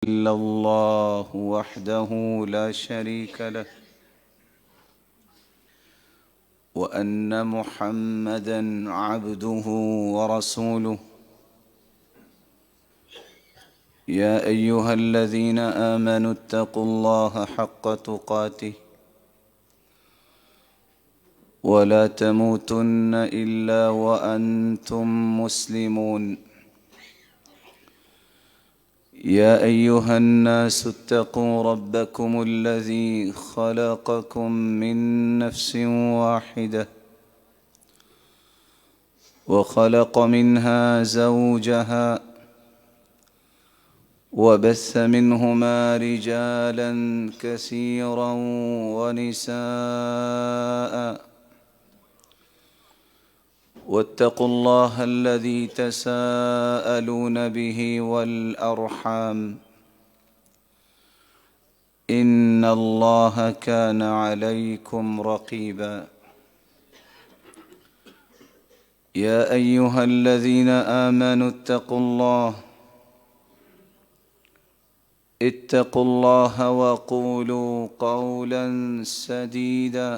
إلا الله وحده لا شريك له وأن محمدًا عبده ورسوله يا أيها الذين آمنوا اتقوا الله حق تقاته ولا تموتن إلا وأنتم مسلمون يا أيها الناس اتقوا ربكم الذي خلقكم من نفس واحدة وخلق منها زوجها وبث منهما رجالا كثيرا ونساء واتقوا الله الذي تساءلون به والأرحام إن الله كان عليكم رقيبا يا أيها الذين آمنوا اتقوا الله وقولوا قولا سديدا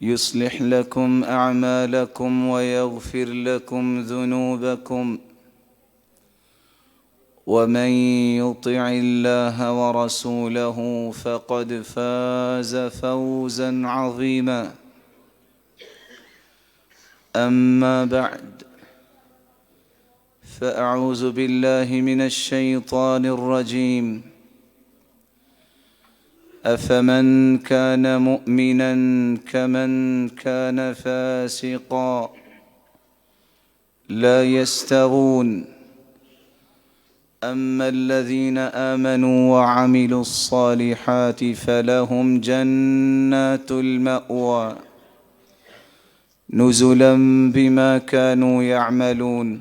يصلح لكم أعمالكم ويغفر لكم ذنوبكم ومن يطع الله ورسوله فقد فاز فوزا عظيما أما بعد فأعوذ بالله من الشيطان الرجيم أفمن كان مؤمنا كمن كان فاسقا لا يستوون أما الذين آمنوا وعملوا الصالحات فلهم جنات المأوى نزلا بما كانوا يعملون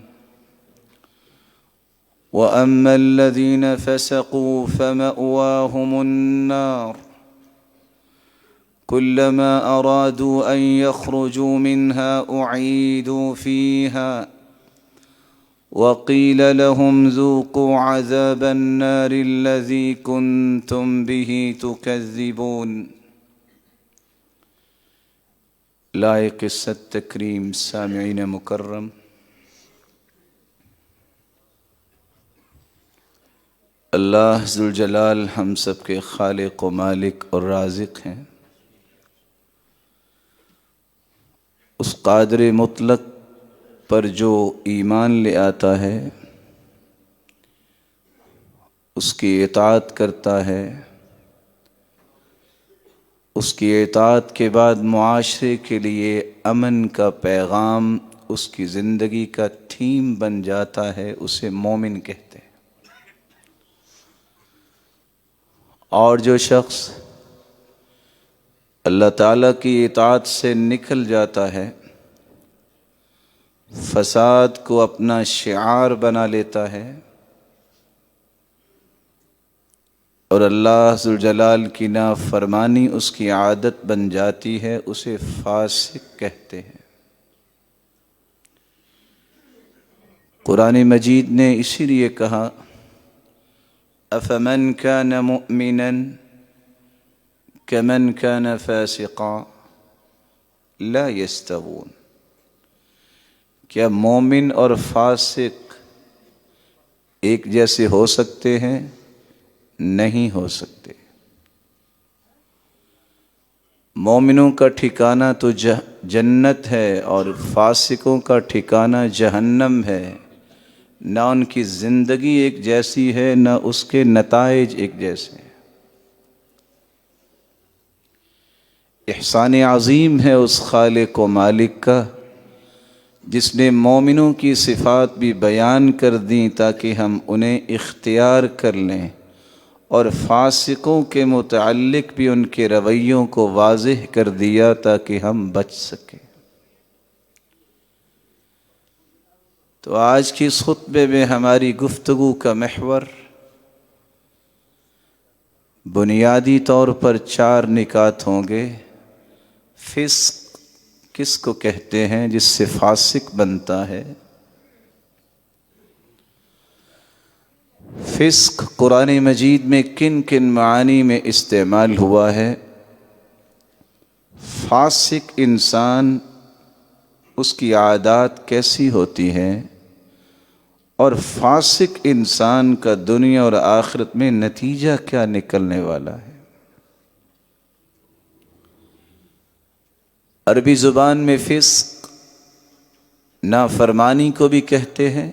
وأما الذين فسقوا فمأواهم النار كلما أرادوا أن يخرجوا منها أعيدوا فيها وقيل لهم ذوقوا عذاب النار الذي كنتم به تكذبون لائق التکریم سامعین مکرم، اللہ ذوالجلال ہم سب کے خالق و مالک اور رازق ہیں۔ اس قادر مطلق پر جو ایمان لے آتا ہے، اس کی اطاعت کرتا ہے، اس کی اطاعت کے بعد معاشرے کے لیے امن کا پیغام اس کی زندگی کا تھیم بن جاتا ہے، اسے مومن کہتے ہیں۔ اور جو شخص اللہ تعالیٰ کی اطاعت سے نکل جاتا ہے، فساد کو اپنا شعار بنا لیتا ہے اور اللہ ذوالجلال کی نافرمانی اس کی عادت بن جاتی ہے، اسے فاسق کہتے ہیں۔ قرآن مجید نے اسی لیے کہا أَفَمَنْ كَانَ مُؤْمِنًا كَمَنْ كَانَ فَاسِقًا لَا يَسْتَوُونَ، کیا مومن اور فاسق ایک جیسے ہو سکتے ہیں؟ نہیں ہو سکتے۔ مومنوں کا ٹھکانہ تو جنت ہے اور فاسقوں کا ٹھکانہ جہنم ہے، نہ ان کی زندگی ایک جیسی ہے، نہ اس کے نتائج ایک جیسے ہیں۔ احسان عظیم ہے اس خالق و مالک کا جس نے مومنوں کی صفات بھی بیان کر دیں تاکہ ہم انہیں اختیار کر لیں، اور فاسقوں کے متعلق بھی ان کے رویوں کو واضح کر دیا تاکہ ہم بچ سکیں۔ تو آج کی اس خطبے میں ہماری گفتگو کا محور بنیادی طور پر 4 نکات ہوں گے۔ فسق کس کو کہتے ہیں جس سے فاسق بنتا ہے؟ فسق قرآن مجید میں کن کن معانی میں استعمال ہوا ہے؟ فاسق انسان، اس کی عادات کیسی ہوتی ہیں، اور فاسق انسان کا دنیا اور آخرت میں نتیجہ کیا نکلنے والا ہے۔ عربی زبان میں فسق نافرمانی کو بھی کہتے ہیں،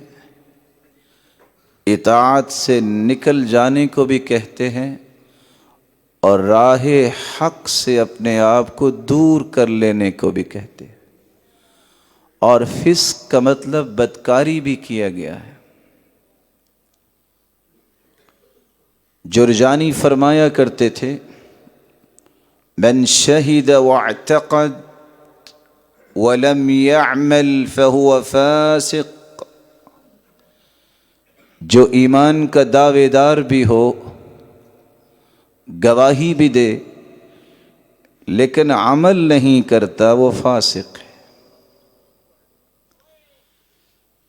اطاعت سے نکل جانے کو بھی کہتے ہیں، اور راہ حق سے اپنے آپ کو دور کر لینے کو بھی کہتے ہیں۔ اور فسق کا مطلب بدکاری بھی کیا گیا ہے۔ جرجانی فرمایا کرتے تھے، من شہد واعتقد ولم يعمل فهو فاسق۔ جو ایمان کا دعوے دار بھی ہو، گواہی بھی دے، لیکن عمل نہیں کرتا، وہ فاسق ہے۔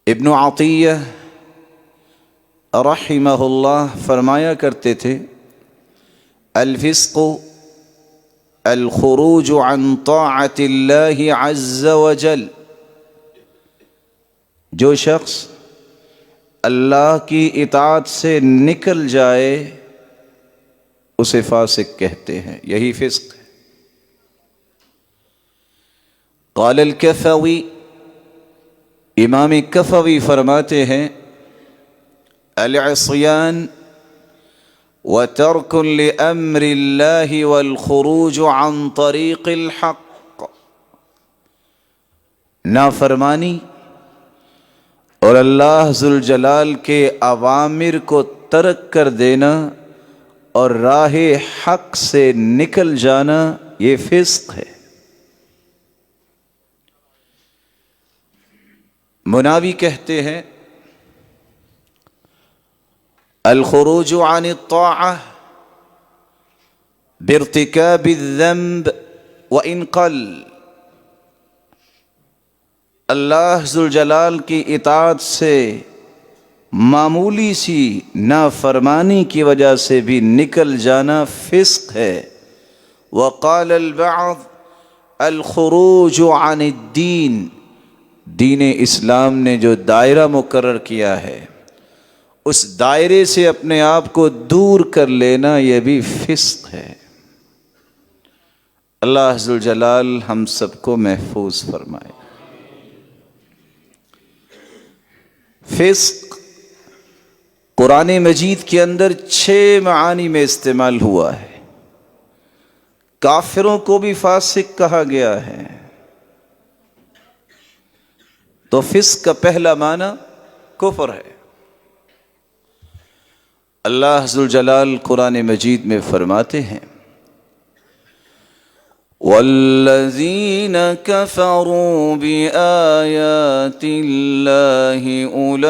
ابن عطیہ رحمہ اللہ فرمایا کرتے تھے، الفسق الخروج عن طاعت اللہ عز وجل۔ جو شخص اللہ کی اطاعت سے نکل جائے اسے فاسق کہتے ہیں، یہی فسق ہے۔ قال الکفوی، امام کفوی فرماتے ہیں، العصیان وترک لامر اللہ والخروج عن طریق الحق۔ نافرمانی اور اللہ ذوالجلال کے اوامر کو ترک کر دینا اور راہ حق سے نکل جانا، یہ فسق ہے۔ مناوی کہتے ہیں، الخروج عن الطاعة بارتكاب الذنب وإن قل۔ اللہ ذوالجلال کی اطاعت سے معمولی سی نافرمانی کی وجہ سے بھی نکل جانا فسق ہے۔ وقال البعض الخروج عن الدین، دین اسلام نے جو دائرہ مقرر کیا ہے اس دائرے سے اپنے آپ کو دور کر لینا، یہ بھی فسق ہے۔ اللہ ذوالجلال ہم سب کو محفوظ فرمائے۔ فسق قرآن مجید کے اندر 6 معانی میں استعمال ہوا ہے۔ کافروں کو بھی فاسق کہا گیا ہے۔ تو فسق کا پہلا معنی کفر ہے۔ اللہ ذوالجلال قرآن مجید میں فرماتے ہیں، والذین کفروا بآیات اللہ اولئک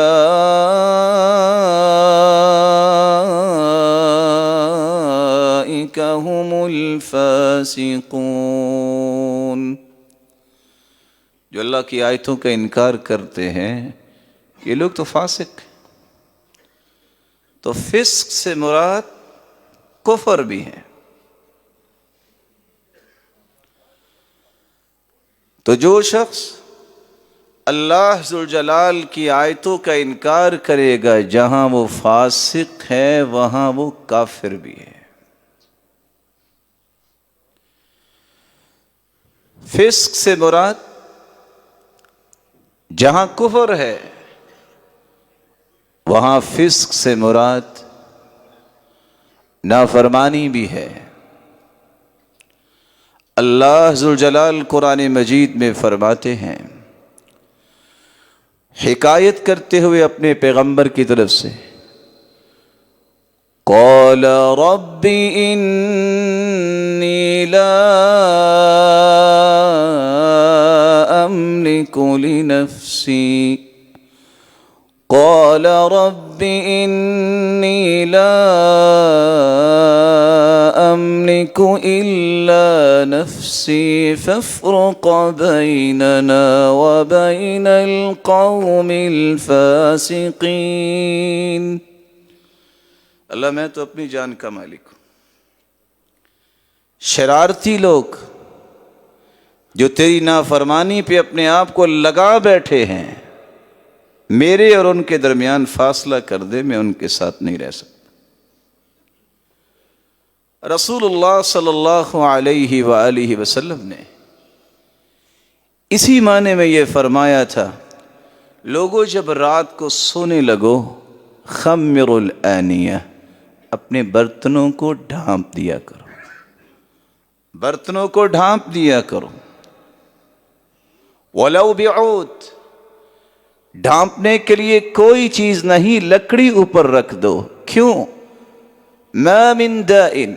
هم الفاسقون۔ جو اللہ کی آیتوں کا انکار کرتے ہیں یہ لوگ تو فاسق ہیں۔ تو فسق سے مراد کفر بھی ہے۔ تو جو شخص اللہ ذوالجلال کی آیتوں کا انکار کرے گا، جہاں وہ فاسق ہے وہاں وہ کافر بھی ہے۔ فسق سے مراد جہاں کفر ہے وہاں فسق سے مراد نافرمانی بھی ہے۔ اللہ ذوالجلال قرآن مجید میں فرماتے ہیں، حکایت کرتے ہوئے اپنے پیغمبر کی طرف سے، قال رب انی لا املک لنفسی، قال رب انی لا املک الا نفسی فافرق بیننا وبین القوم الفاسقین۔ اللہ میں تو اپنی جان کا مالک ہوں. شرارتی لوگ جو تیری نافرمانی پہ اپنے آپ کو لگا بیٹھے ہیں، میرے اور ان کے درمیان فاصلہ کر دے، میں ان کے ساتھ نہیں رہ سکتا. رسول اللہ صلی اللہ علیہ وآلہ وسلم نے اسی معنی میں یہ فرمایا تھا، لوگوں جب رات کو سونے لگو، خمر الآنیہ، اپنے برتنوں کو ڈھانپ دیا کرو، برتنوں کو ڈھانپ دیا کرو. ولو بعود، ڈھانپنے کے لیے کوئی چیز نہیں، لکڑی اوپر رکھ دو. کیوں؟ ما من دائن،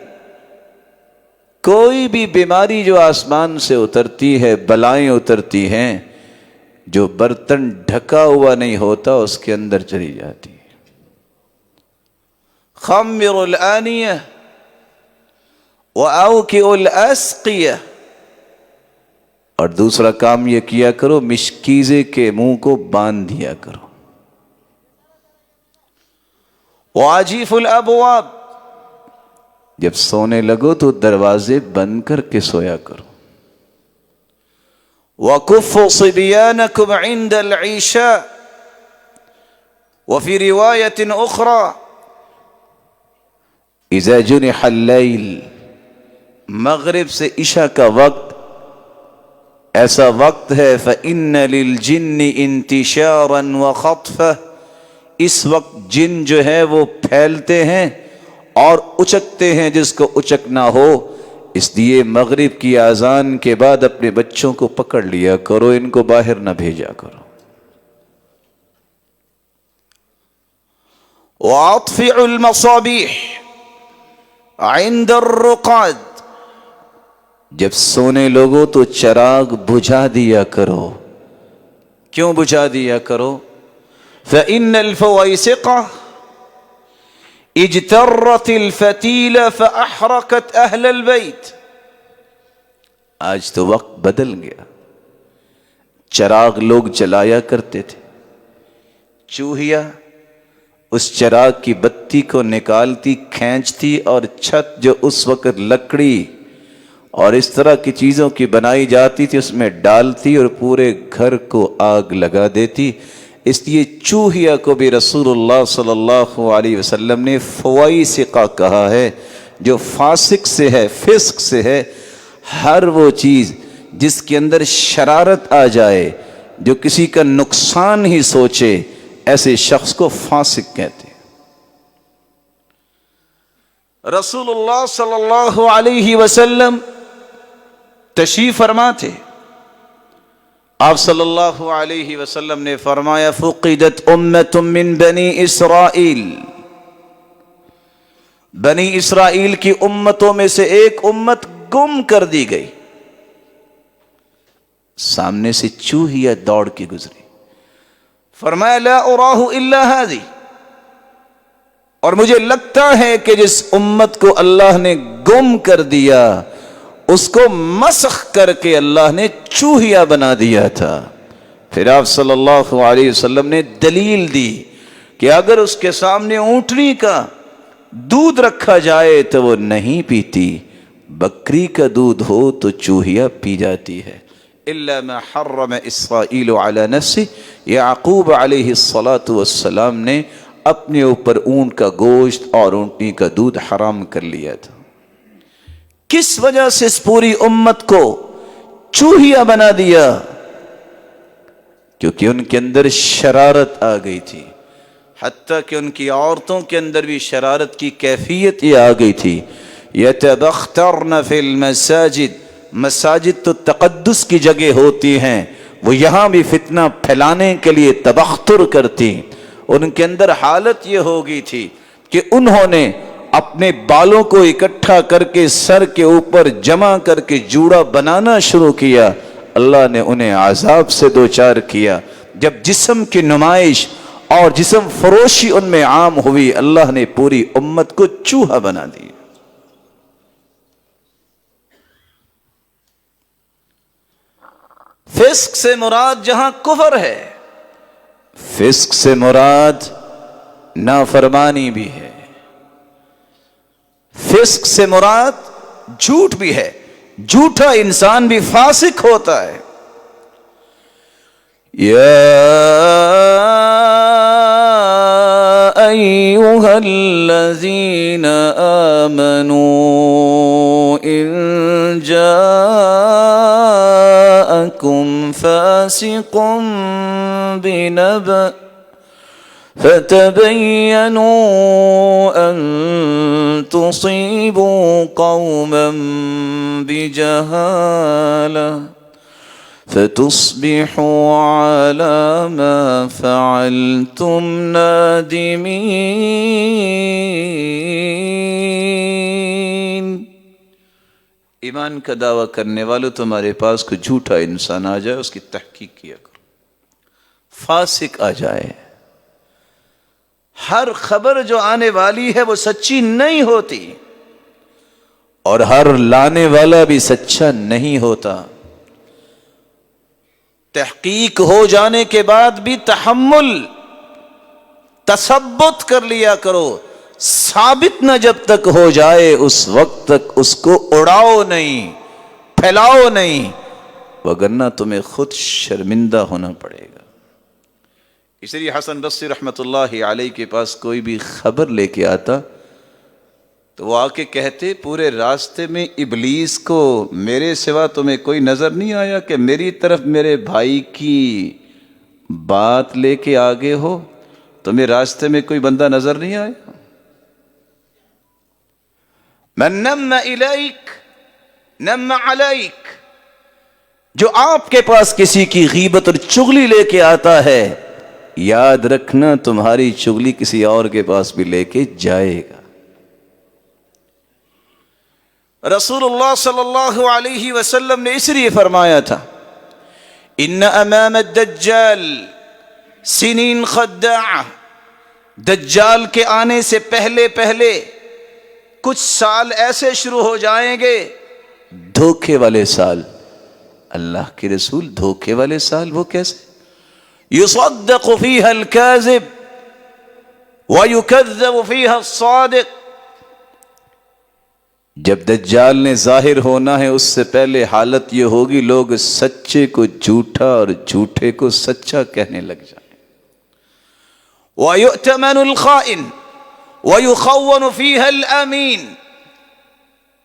کوئی بھی بیماری جو آسمان سے اترتی ہے، بلائیں اترتی ہیں، جو برتن ڈھکا ہوا نہیں ہوتا اس کے اندر چلی جاتی ہے. خمر الآنیہ وأوکئ الاسقیہ. اور دوسرا کام یہ کیا کرو، مشکیزے کے منہ کو باندھ دیا کرو. واجیف الابواب، جب سونے لگو تو دروازے بند کر کے سویا کرو. وَكُفُّوا صِبْيَانَكُمْ عِنْدَ الْعِشَاءِ، وفي رواية أخرى إذا جنح الليل، مغرب سے عشاء کا وقت ایسا وقت ہے، فَإِنَّ لِلْجِنِّ انتشارا وخطفا، اس وقت جن جو ہے وہ پھیلتے ہیں اور اچکتے ہیں جس کو اچکنا ہو. اس لیے مغرب کی اذان کے بعد اپنے بچوں کو پکڑ لیا کرو، ان کو باہر نہ بھیجا کرو. وَأَطْفِئُوا الْمَصَابِيحَ عِنْدَ الرُّقَادِ، جب سونے لوگو تو چراغ بجھا دیا کرو. کیوں بجھا دیا کرو؟ فَإِنَّ الْفَوَيْسِقَةَ اجترت الفتیل فأحرقت اہل البیت. آج تو وقت بدل گیا، چراغ لوگ جلایا کرتے تھے، چوہیا اس چراغ کی بتی کو نکالتی، کھینچتی، اور چھت جو اس وقت لکڑی اور اس طرح کی چیزوں کی بنائی جاتی تھی اس میں ڈالتی اور پورے گھر کو آگ لگا دیتی. اس لیے چوہیا کو بھی رسول اللہ صلی اللہ علیہ وسلم نے فوائسقہ کہا ہے، جو فاسق سے ہے، فسق سے ہے. ہر وہ چیز جس کے اندر شرارت آ جائے، جو کسی کا نقصان ہی سوچے، ایسے شخص کو فاسق کہتے ہیں. رسول اللہ صلی اللہ علیہ وسلم تشریف فرما تھے. آپ صلی اللہ علیہ وسلم نے فرمایا، فقدت امت من بنی اسرائیل، بنی اسرائیل کی امتوں میں سے ایک امت گم کر دی گئی. سامنے سے چوہیا دوڑ کے گزری، فرمایا لا اراہ الا ہذی، اور مجھے لگتا ہے کہ جس امت کو اللہ نے گم کر دیا اس کو مسخ کر کے اللہ نے چوہیا بنا دیا تھا. پھر آپ صلی اللہ علیہ وسلم نے دلیل دی کہ اگر اس کے سامنے اونٹنی کا دودھ رکھا جائے تو وہ نہیں پیتی، بکری کا دودھ ہو تو چوہیا پی جاتی ہے. الا ما حرم اسرائیل علی نفسہ، یعقوب علیہ السلام نے اپنے اوپر اونٹ کا گوشت اور اونٹنی کا دودھ حرام کر لیا تھا. کس وجہ سے اس پوری امت کو چوہیا بنا دیا؟ کیونکہ ان کے اندر شرارت آ گئی تھی، حتیٰ کہ ان کی عورتوں کے اندر بھی شرارت کی کیفیت یہ آ گئی تھی. یتبخترن فی المساجد، مساجد تو تقدس کی جگہ ہوتی ہیں، وہ یہاں بھی فتنہ پھیلانے کے لیے تبختر کرتی. ان کے اندر حالت یہ ہو گئی تھی کہ انہوں نے اپنے بالوں کو اکٹھا کر کے سر کے اوپر جمع کر کے جوڑا بنانا شروع کیا. اللہ نے انہیں عذاب سے دوچار کیا. جب جسم کی نمائش اور جسم فروشی ان میں عام ہوئی، اللہ نے پوری امت کو چوہا بنا دیا. فسق سے مراد جہاں کفر ہے، فسق سے مراد نافرمانی بھی ہے. فسق سے مراد جھوٹ بھی ہے، جھوٹا انسان بھی فاسق ہوتا ہے۔ یا ایھا الذین آمنوا ان جاءکم فاسق بنبأ فتبينوا أن تصيبوا قوما بجهالة فتصبحوا على ما فعلتم نادمين۔ ایمان کا دعویٰ کرنے والوں، تمہارے پاس کوئی جھوٹا انسان آ جائے، اس کی تحقیق کیا کرو۔ فاسق آ جائے، ہر خبر جو آنے والی ہے وہ سچی نہیں ہوتی، اور ہر لانے والا بھی سچا نہیں ہوتا۔ تحقیق ہو جانے کے بعد بھی تحمل، تثبت کر لیا کرو، ثابت نہ جب تک ہو جائے اس وقت تک اس کو اڑاؤ نہیں، پھیلاؤ نہیں، وگرنہ تمہیں خود شرمندہ ہونا پڑے گا۔ اس لیے حسن بصری رحمۃ اللہ علیہ کے پاس کوئی بھی خبر لے کے آتا تو وہ آ کے کہتے، پورے راستے میں ابلیس کو میرے سوا تمہیں کوئی نظر نہیں آیا کہ میری طرف میرے بھائی کی بات لے کے آگے ہو؟ تمہیں راستے میں کوئی بندہ نظر نہیں آیا؟ من نم الیک نم علیک، جو آپ کے پاس کسی کی غیبت اور چغلی لے کے آتا ہے، یاد رکھنا تمہاری چغلی کسی اور کے پاس بھی لے کے جائے گا۔ رسول اللہ صلی اللہ علیہ وسلم نے اس لیے فرمایا تھا، ان امام الدجال سنین خداعہ، دجال کے آنے سے پہلے پہلے کچھ سال ایسے شروع ہو جائیں گے، دھوکے والے سال۔ اللہ کے رسول، دھوکے والے سال وہ کیسے؟ يصدق فيها الكاذب ويكذب فيها الصادق۔ جب دجال نے ظاہر ہونا ہے اس سے پہلے حالت یہ ہوگی، لوگ سچے کو جھوٹا اور جھوٹے کو سچا کہنے لگ جائیں۔ وَيُؤْتَمَنُ الْخَائِنُ وَيُخَوَّنُ فِيهَا الْأَمِينُ،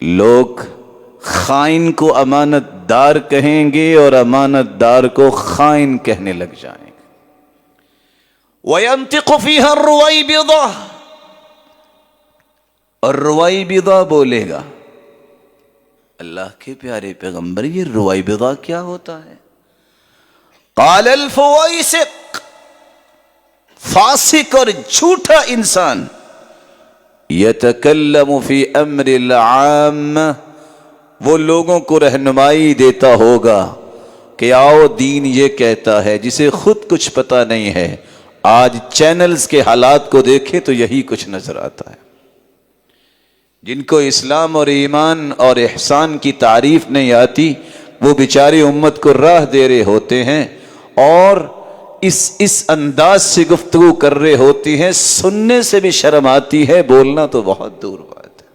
لوگ خائن کو امانت دار کہیں گے اور امانت دار کو خائن کہنے لگ جائیں گے۔ وَيَنْتِقُ فِيهَا الرُّوَيْبِضَةُ، اور رویبضہ بولے گا۔ اللہ کے پیارے پیغمبر، یہ رویبضہ کیا ہوتا ہے؟ قال الفویسق، فاسق اور جھوٹا انسان، یتکلم فی امر العامہ، وہ لوگوں کو رہنمائی دیتا ہوگا کہ آؤ دین یہ کہتا ہے، جسے خود کچھ پتا نہیں ہے۔ آج چینلز کے حالات کو دیکھیں تو یہی کچھ نظر آتا ہے۔ جن کو اسلام اور ایمان اور احسان کی تعریف نہیں آتی، وہ بیچاری امت کو راہ دے رہے ہوتے ہیں اور اس انداز سے گفتگو کر رہے ہوتی ہیں، سننے سے بھی شرم آتی ہے، بولنا تو بہت دور بات ہے۔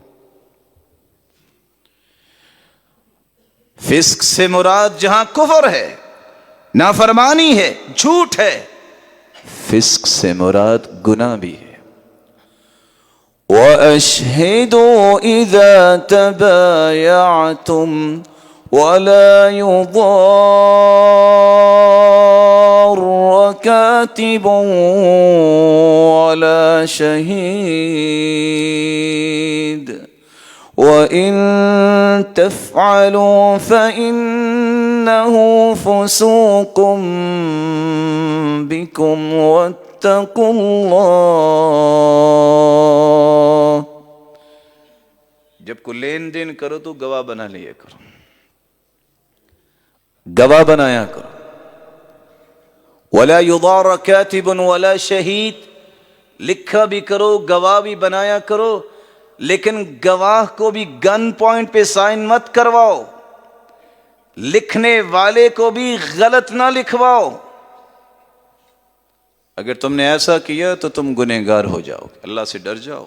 فسق سے مراد جہاں کفر ہے، نافرمانی ہے، جھوٹ ہے، فسق سے مراد گناہ بھی ہے۔ وَأَشْهِدُوا إِذَا تَبَايَعْتُمْ وَلَا يُضَارَّ كَاتِبٌ وَلَا شَهِيدٌ وَإِن تَفْعَلُوا فَإِنَّهُ فُسُوقٌ بِكُمْ وَاتَّقُوا اللَّهَ۔ جب کوئی لین دین کرو تو گواہ بنا لیا کرو، گواہ بنایا کرو۔ وَلَا يُضَارَ كَاتِبٌ وَلَا شَهِيدٌ، لکھا بھی کرو، گواہ بھی بنایا کرو، لیکن گواہ کو بھی گن پوائنٹ پہ سائن مت کرواؤ، لکھنے والے کو بھی غلط نہ لکھواؤ۔ اگر تم نے ایسا کیا تو تم گنہگار ہو جاؤ، اللہ سے ڈر جاؤ۔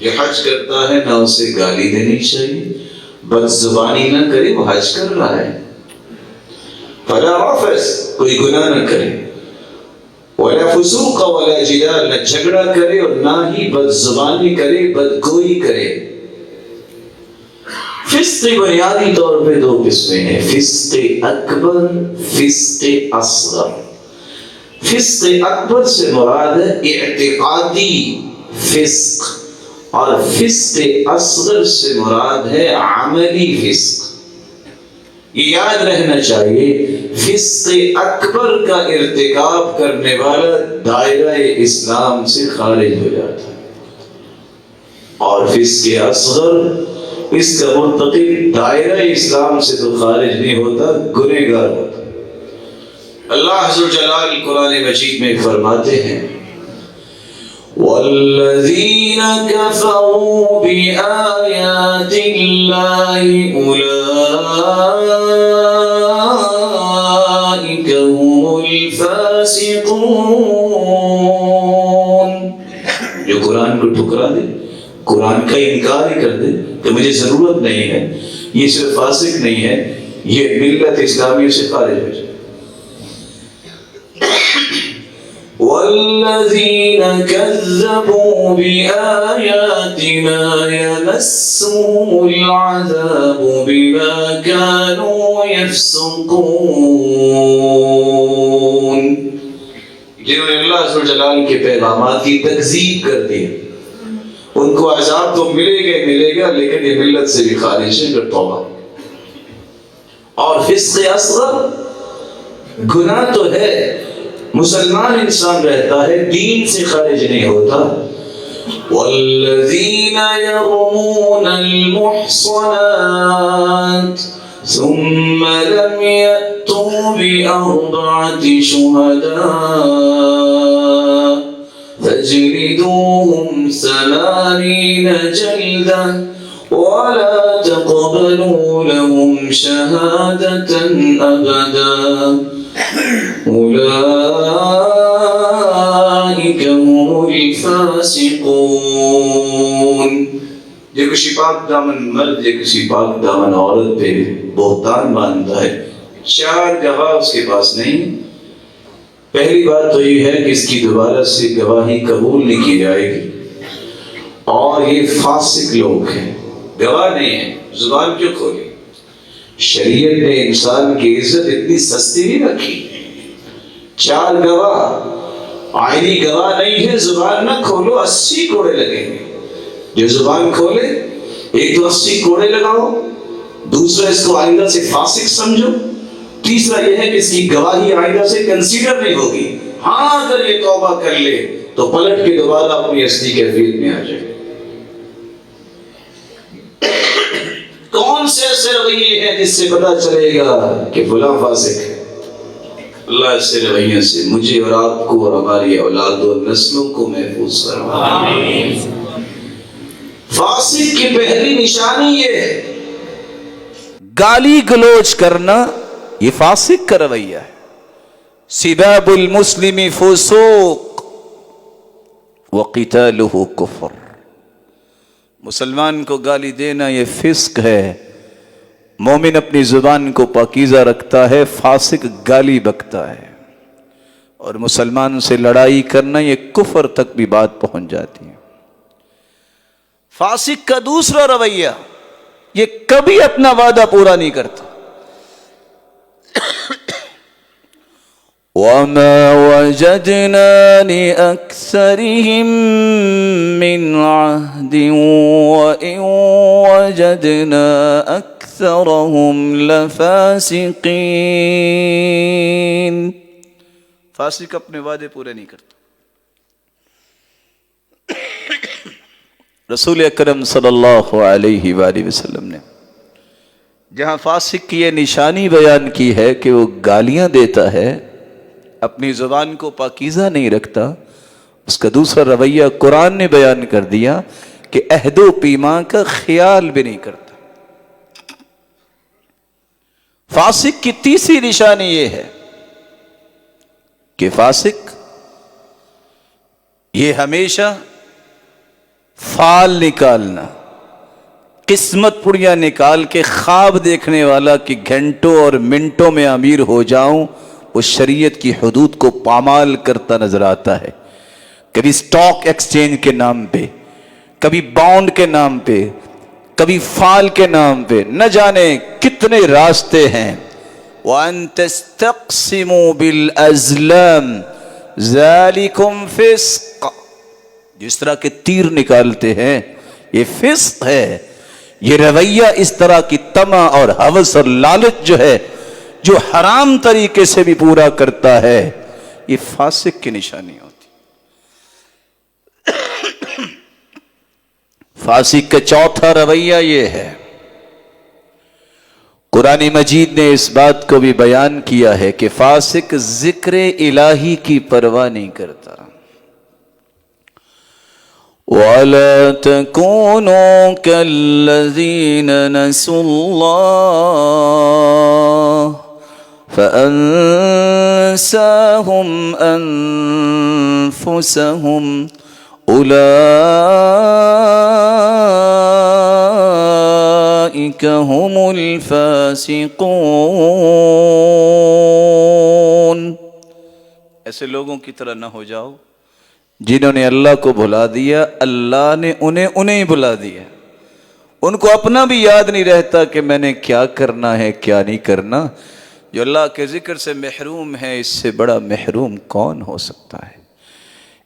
جو حج کرتا ہے نہ اسے گالی دینی چاہیے، بد زبانی نہ کرے، وہ حج کر رہا ہے. فلا رفث، کوئی گناہ نہ کرے، ولا فسوق ولا جدال، نہ جھگڑا کرے اور نہ ہی بد زبانی کرے، بدگوئی کرے. فسق بنیادی طور پہ دو قسمیں ہیں، فسق اکبر، فسق اصغر. فسق اکبر سے مراد ہے اعتقادی فسق، اور فسق اصغر سے مراد ہے عملی فسق. یہ یاد رہنا چاہیے، فسق اکبر کا ارتکاب کرنے والا دائرہ اسلام سے خارج ہو جاتا ہے، اور فسق اصغر اس کا مرتکب دائرہ اسلام سے تو خارج نہیں ہوتا، گنہگار ہوتا. اللہ عز و جلال قرآن مجید میں فرماتے ہیں وَالَّذِينَ كَفَرُوا بِآيَاتِ اللَّهِ أُولَئِكَ هُمُ الْفَاسِقُونَ. جو قرآن کو ٹھکرا دے، قرآن کا انکار ہی کر دے کہ مجھے ضرورت نہیں ہے، یہ صرف فاسق نہیں ہے، یہ ملت اسلامیہ سے خارج ہو جائے. وَالَّذِينَ كَذَّبُوا بِآيَاتِنَا يَمَسُّهُمُ الْعَذَابُ بِمَا كَانُوا يَفْسُقُونَ. جنہوں نے اللہ عز و جلال کے پیغامات کی تکذیب کر دی، ان کو عذاب تو ملے گا، لیکن یہ ملت سے بھی خارج ہے. پھر توبہ. اور فسق اصغر گناہ تو ہے، مسلمان انسان رہتا ہے، دین سے خارج نہیں ہوتا. والذین یرمون المحصنات ثم لم یأتوا بأربعة شهداء فاجلدوهم 80 جلدة ولا تقبلوا لهم شهادة أبدا أولئك هم الفاسقون. جو کسی پاک دامن مرد یا کسی پاک دامن عورت پہ بہتان باندھتا ہے، 4 گواہ اس کے پاس نہیں، پہلی بات تو یہ ہے کہ اس کی دوبارہ سے گواہی قبول نہیں کی جائے گی، اور یہ فاسق لوگ ہیں، گواہ نہیں ہیں. زبان کیوں کھولی؟ شریعت نے انسان کی عزت اتنی سستی نہیں رکھی. 4 گواہ، آئینی گواہ نہیں ہے، زبان نہ کھولو، 80 کوڑے لگیں گے. جو زبان کھولے، ایک تو 80 کوڑے لگاؤ، دوسرا اس کو آئندہ سے فاسق سمجھو، تیسرا یہ ہے کہ اس کی گواہی آئندہ سے کنسیڈر نہیں ہوگی. ہاں اگر یہ توبہ کر لے تو پلٹ کے دوبارہ اپنی اصلی کیفیت میں آ جائے. کون سے ایسے رویے ہیں جس سے پتا چلے گا کہ فلاں فاسق ہے؟ اللہ اس سے رویوں سے مجھے اور آپ کو اور ہماری اولاد و نسلوں کو محفوظ فرمائے. فاسق کی پہلی نشانی یہ ہے گالی گلوچ کرنا، یہ فاسق کا رویہ ہے. سباب المسلم فسوق وقتالہ کفر. مسلمان کو گالی دینا یہ فسق ہے. مومن اپنی زبان کو پاکیزہ رکھتا ہے، فاسق گالی بکتا ہے. اور مسلمان سے لڑائی کرنا یہ کفر تک بھی بات پہنچ جاتی ہے. فاسق کا دوسرا رویہ، یہ کبھی اپنا وعدہ پورا نہیں کرتا. وَمَا وَجَدْنَا لِأَكْثَرِهِم مِّنْ عَهْدٍ وَإِن وَجَدْنَا أَكْثَرَهُمْ لَفَاسِقِينَ. فاسق اپنے وعدے پورے نہیں کرتا. رسول اکرم صلی اللہ علیہ وآلہ وسلم نے جہاں فاسق کی یہ نشانی بیان کی ہے کہ وہ گالیاں دیتا ہے، اپنی زبان کو پاکیزہ نہیں رکھتا، اس کا دوسرا رویہ قرآن نے بیان کر دیا کہ عہد و پیمان کا خیال بھی نہیں کرتا. فاسق کی تیسری نشانی یہ ہے کہ فاسق یہ ہمیشہ فال نکالنا، قسمت پڑیاں نکال کے خواب دیکھنے والا کہ گھنٹوں اور منٹوں میں امیر ہو جاؤں، وہ شریعت کی حدود کو پامال کرتا نظر آتا ہے. کبھی سٹاک ایکسچینج کے نام پہ، کبھی بانڈ کے نام پہ، کبھی فال کے نام پہ، نہ جانے کتنے راستے ہیں. وَأَن تَسْتَقْسِمُوا بِالْأَزْلَامِ ذَلِكُمْ فِسْقٌ، جس طرح کے تیر نکالتے ہیں یہ فسق ہے. یہ رویہ اس طرح کی طمع اور ہوس اور لالچ جو ہے، جو حرام طریقے سے بھی پورا کرتا ہے، یہ فاسق کی نشانی ہوتی. فاسق کا چوتھا رویہ یہ ہے. قرآن مجید نے اس بات کو بھی بیان کیا ہے کہ فاسق ذکر الہی کی پرواہ نہیں کرتا. وَلَا تَكُونُوا كَالَّذِينَ نَسُوا اللَّهَ فَأَنسَاهُمْ أَنفُسَهُمْ أُولَئِكَ هُمُ الْفَاسِقُونَ. ایسے لوگوں کی طرح نہ ہو جاؤ جنہوں نے اللہ کو بھلا دیا، اللہ نے انہیں بھلا دیا. ان کو اپنا بھی یاد نہیں رہتا کہ میں نے کیا کرنا ہے کیا نہیں کرنا. جو اللہ کے ذکر سے محروم ہے، اس سے بڑا محروم کون ہو سکتا ہے؟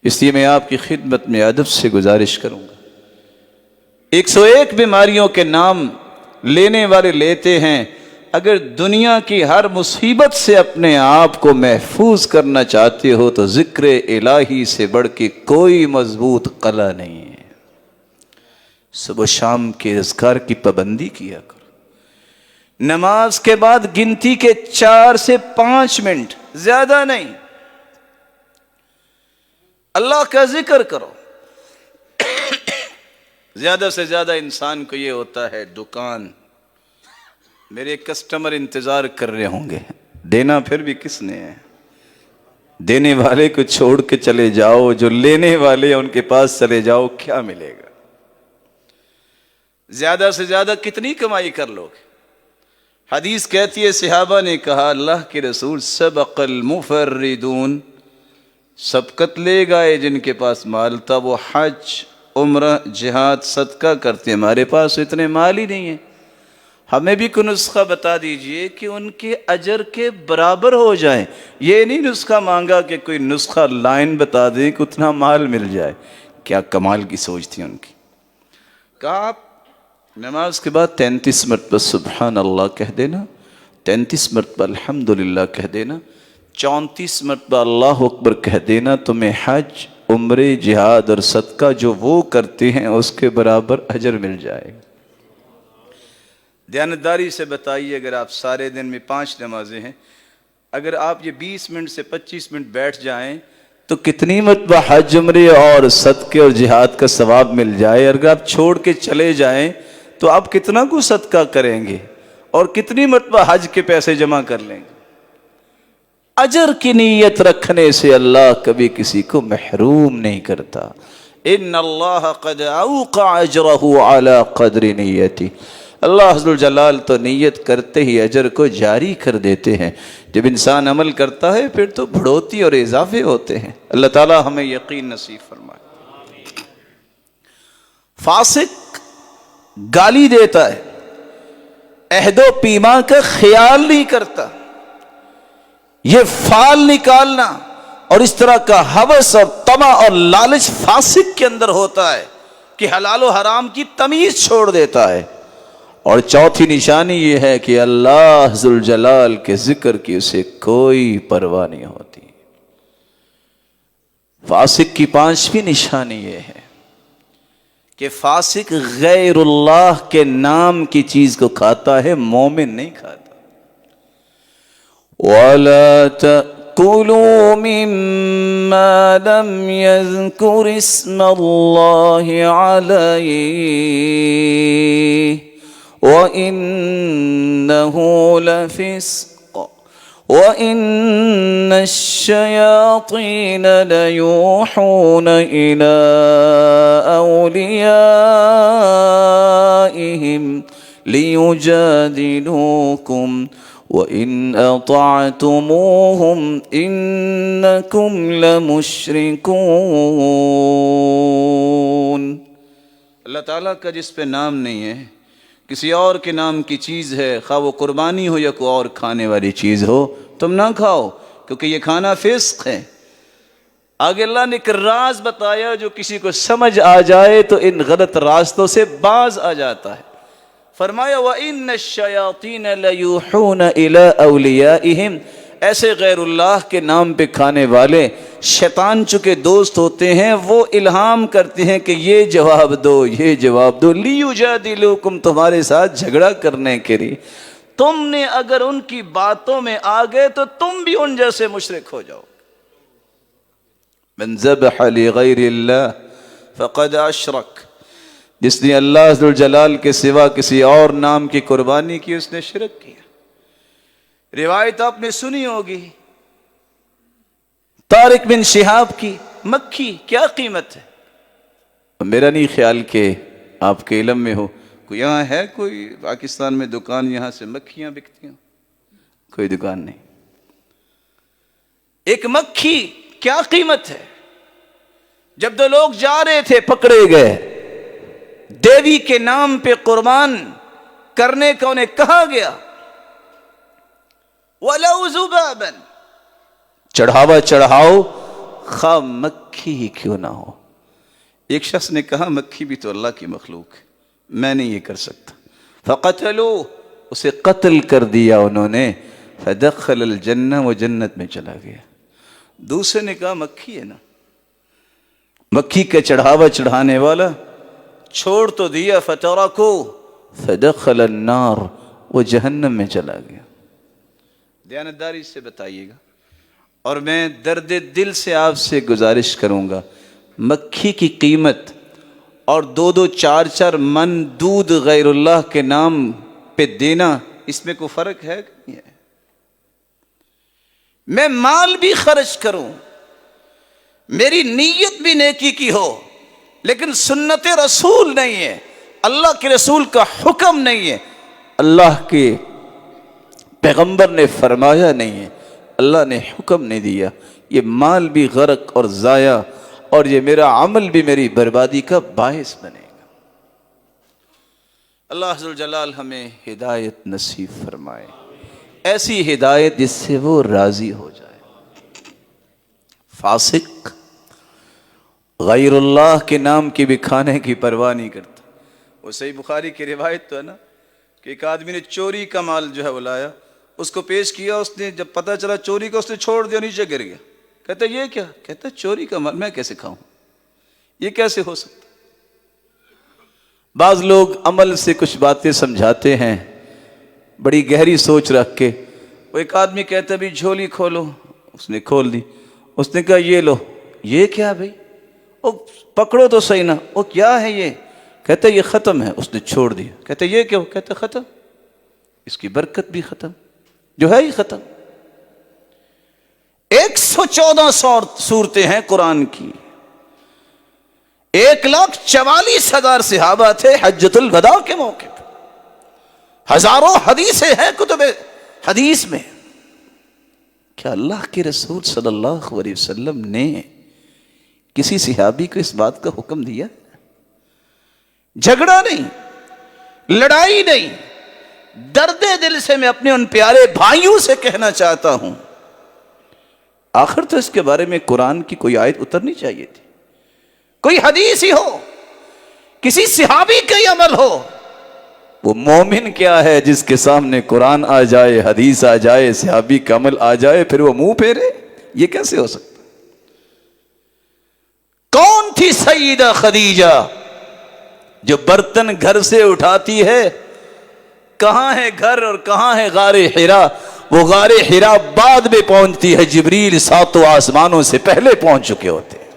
اس لیے میں آپ کی خدمت میں ادب سے گزارش کروں گا. 101 بیماریوں کے نام لینے والے لیتے ہیں. اگر دنیا کی ہر مصیبت سے اپنے آپ کو محفوظ کرنا چاہتے ہو تو ذکر الہی سے بڑھ کے کوئی مضبوط قلعہ نہیں ہے. صبح شام کے اذکار کی پابندی کیا کرو. نماز کے بعد گنتی کے 4 سے 5 منٹ، زیادہ نہیں، اللہ کا ذکر کرو. زیادہ سے زیادہ انسان کو یہ ہوتا ہے دکان، میرے کسٹمر انتظار کر رہے ہوں گے، دینا پھر بھی کس نے ہے؟ دینے والے کو چھوڑ کے چلے جاؤ، جو لینے والے ہیں ان کے پاس چلے جاؤ، کیا ملے گا؟ زیادہ سے زیادہ کتنی کمائی کر لو گے؟ حدیث کہتی ہے صحابہ نے کہا اللہ کے رسول سبق المفردون، سبقت لے گئے جن کے پاس مال تھا، وہ حج، عمرہ، جہاد، صدقہ کرتے. ہمارے پاس اتنے مال ہی نہیں ہے. ہمیں بھی کوئی نسخہ بتا دیجئے کہ ان کے اجر کے برابر ہو جائیں. یہ نہیں نسخہ مانگا کہ کوئی نسخہ لائن بتا دیں کہ اتنا مال مل جائے. کیا کمال کی سوچ تھی ان کی. کہا آپ نماز کے بعد 33 مرتبہ سبحان اللہ کہہ دینا، 33 مرتبہ الحمدللہ کہہ دینا، 34 مرتبہ اللہ اکبر کہہ دینا، تمہیں حج، عمرے، جہاد اور صدقہ جو وہ کرتے ہیں اس کے برابر اجر مل جائے گا. دیانتداری سے بتائیے، اگر آپ سارے دن میں 5 نمازیں ہیں، اگر آپ یہ 20 منٹ سے 25 منٹ بیٹھ جائیں تو کتنی مرتبہ حج، عمرے اور صدقے اور جہاد کا ثواب مل جائے. اگر آپ چھوڑ کے چلے جائیں تو آپ کتنا کو صدقہ کریں گے اور کتنی مرتبہ حج کے پیسے جمع کر لیں گے؟ اجر کی نیت رکھنے سے اللہ کبھی کسی کو محروم نہیں کرتا. ان اللہ قد اوقع اجرہ علی قدر نیتی. اللہ عز و جلال تو نیت کرتے ہی اجر کو جاری کر دیتے ہیں. جب انسان عمل کرتا ہے پھر تو بڑھوتی اور اضافے ہوتے ہیں. اللہ تعالی ہمیں یقین نصیب فرمائے. فاسق گالی دیتا ہے، عہد و پیمان کا خیال نہیں کرتا. یہ فال نکالنا اور اس طرح کا ہوس اور طمع اور لالچ فاسق کے اندر ہوتا ہے کہ حلال و حرام کی تمیز چھوڑ دیتا ہے. اور چوتھی نشانی یہ ہے کہ اللہ ذوالجلال کے ذکر کی اسے کوئی پرواہ نہیں ہوتی. فاسق کی 5ویں نشانی یہ ہے کہ فاسق غیر اللہ کے نام کی چیز کو کھاتا ہے، مومن نہیں کھاتا. وَلَا تَأْكُلُوا مِمَّا لَمْ يَذْكُرِ اسْمَ اللَّهِ عَلَيْهِ وَإِنَّهُ لَفِسْقٌ وَإِنَّ الشَّيَاطِينَ لَيُوحُونَ إِلَىٰ أَوْلِيَائِهِمْ لِيُجَادِلُوكُمْ وَإِنْ أَطَعْتُمُوهُمْ إِنَّكُمْ لَمُشْرِكُونَ۔ اللہ تعالیٰ کا جس پہ نام نہیں ہے، کسی اور کے نام کی چیز ہے، خواہ وہ قربانی ہو یا کوئی اور کھانے والی چیز ہو، تم نہ کھاؤ، کیونکہ یہ کھانا فسق ہے۔ آگے اللہ نے ایک راز بتایا، جو کسی کو سمجھ آ جائے تو ان غلط راستوں سے باز آ جاتا ہے۔ فرمایا وَإِنَّ الشَّيَاطِينَ لَيُوحُونَ إِلَىٰ أَوْلِيَائِهِمْ، ایسے غیر اللہ کے نام پہ کھانے والے شیطان چکے دوست ہوتے ہیں، وہ الہام کرتے ہیں کہ یہ جواب دو، یہ جواب دو، لِيُجَادِلُوكُمْ، تمہارے ساتھ جھگڑا کرنے کے لیے۔ تم نے اگر ان کی باتوں میں آ گئے تو تم بھی ان جیسے مشرک ہو جاؤ۔ مَنْ ذَبَحَ لِغَيْرِ اللَّهِ فَقَدْ أَشْرَكَ، جس نے اللہ ذوالجلال کے سوا کسی اور نام کی قربانی کی، اس نے شرک کیا۔ روایت آپ نے سنی ہوگی طارق بن شہاب کی، مکھی کیا قیمت ہے؟ میرا نہیں خیال کہ آپ کے علم میں ہو، کوئی یہاں ہے کوئی پاکستان میں دکان یہاں سے مکھیاں بکتی ہیں؟ کوئی دکان نہیں۔ ایک مکھی کیا قیمت ہے؟ جب دو لوگ جا رہے تھے پکڑے گئے، دیوی کے نام پہ قربان کرنے کا انہیں کہا گیا، وَلَوْ ذُبَابًا، چڑھاوا چڑھاؤ خواہ مکھی ہی کیوں نہ ہو۔ ایک شخص نے کہا مکھی بھی تو اللہ کی مخلوق ہے، میں نہیں یہ کر سکتا۔ فَقَتَلُوا، اسے قتل کر دیا انہوں نے، فَدَخَلَ الْجَنَّةَ، وہ جنت میں چلا گیا۔ دوسرے نے کہا مکھی ہے نا، مکھی کا چڑھاوا چڑھانے والا چھوڑ تو دیا، فَتَرَكُوا فَدَخَلَ النَّارَ، وہ جہنم میں چلا گیا۔ دیانتداری سے بتائیے گا، اور میں درد دل سے آپ سے گزارش کروں گا، مکھی کی قیمت اور 2-2 4-4 من دودھ غیر اللہ کے نام پہ دینا، اس میں کوئی فرق ہے کہ نہیں ہے؟ میں مال بھی خرچ کروں، میری نیت بھی نیکی کی ہو، لیکن سنت رسول نہیں ہے، اللہ کے رسول کا حکم نہیں ہے، اللہ کے پیغمبر نے فرمایا نہیں ہے، اللہ نے حکم نہیں دیا، یہ مال بھی غرق اور ضائع، اور یہ میرا عمل بھی میری بربادی کا باعث بنے گا۔ اللہ ذوالجلال ہمیں ہدایت نصیب فرمائے، ایسی ہدایت جس سے وہ راضی ہو جائے۔ فاسق غیر اللہ کے نام کی بھی کھانے کی پرواہ نہیں کرتا۔ وہ صحیح بخاری کی روایت تو ہے نا کہ ایک آدمی نے چوری کا مال جو ہے وہ لایا، اس کو پیش کیا، اس نے جب پتہ چلا چوری کا، اس نے چھوڑ دیا، نیچے گر گیا۔ کہتا یہ کیا؟ کہتا چوری کا مال میں کیسے کھاؤں، یہ کیسے ہو سکتا؟ بعض لوگ عمل سے کچھ باتیں سمجھاتے ہیں بڑی گہری سوچ رکھ کے۔ وہ ایک آدمی کہتا بھی جھولی کھولو، اس نے کھول دی، اس نے کہا یہ لو، یہ کیا بھائی؟ وہ پکڑو تو صحیح نا، وہ کیا ہے یہ؟ کہتا یہ ختم ہے، اس نے چھوڑ دیا۔ کہتا یہ کیا؟ کہتا ختم، اس کی برکت بھی ختم، جو ہے ہی ختم۔ 114 صورتیں ہیں قرآن کی، 1,44,000 صحابہ تھے حجۃ الوداع کے موقع پہ، ہزاروں حدیثیں ہیں کتب حدیث میں۔ کیا اللہ کے رسول صلی اللہ علیہ وسلم نے کسی صحابی کو اس بات کا حکم دیا؟ جھگڑا نہیں، لڑائی نہیں، درد دل سے میں اپنے ان پیارے بھائیوں سے کہنا چاہتا ہوں، آخر تو اس کے بارے میں قرآن کی کوئی آیت اترنی چاہیے تھی، کوئی حدیث ہی ہو، کسی صحابی کا ہی عمل ہو۔ وہ مومن کیا ہے جس کے سامنے قرآن آ جائے، حدیث آ جائے، صحابی کا عمل آ جائے، پھر وہ منہ پھیرے؟ یہ کیسے ہو سکتا؟ کون تھی سیدہ خدیجہ جو برتن گھر سے اٹھاتی ہے؟ کہاں ہے گھر اور کہاں ہے غار حرا؟ وہ غار حرا بعد میں پہنچتی ہے، جبریل 7 آسمانوں سے پہلے پہنچ چکے ہوتے ہیں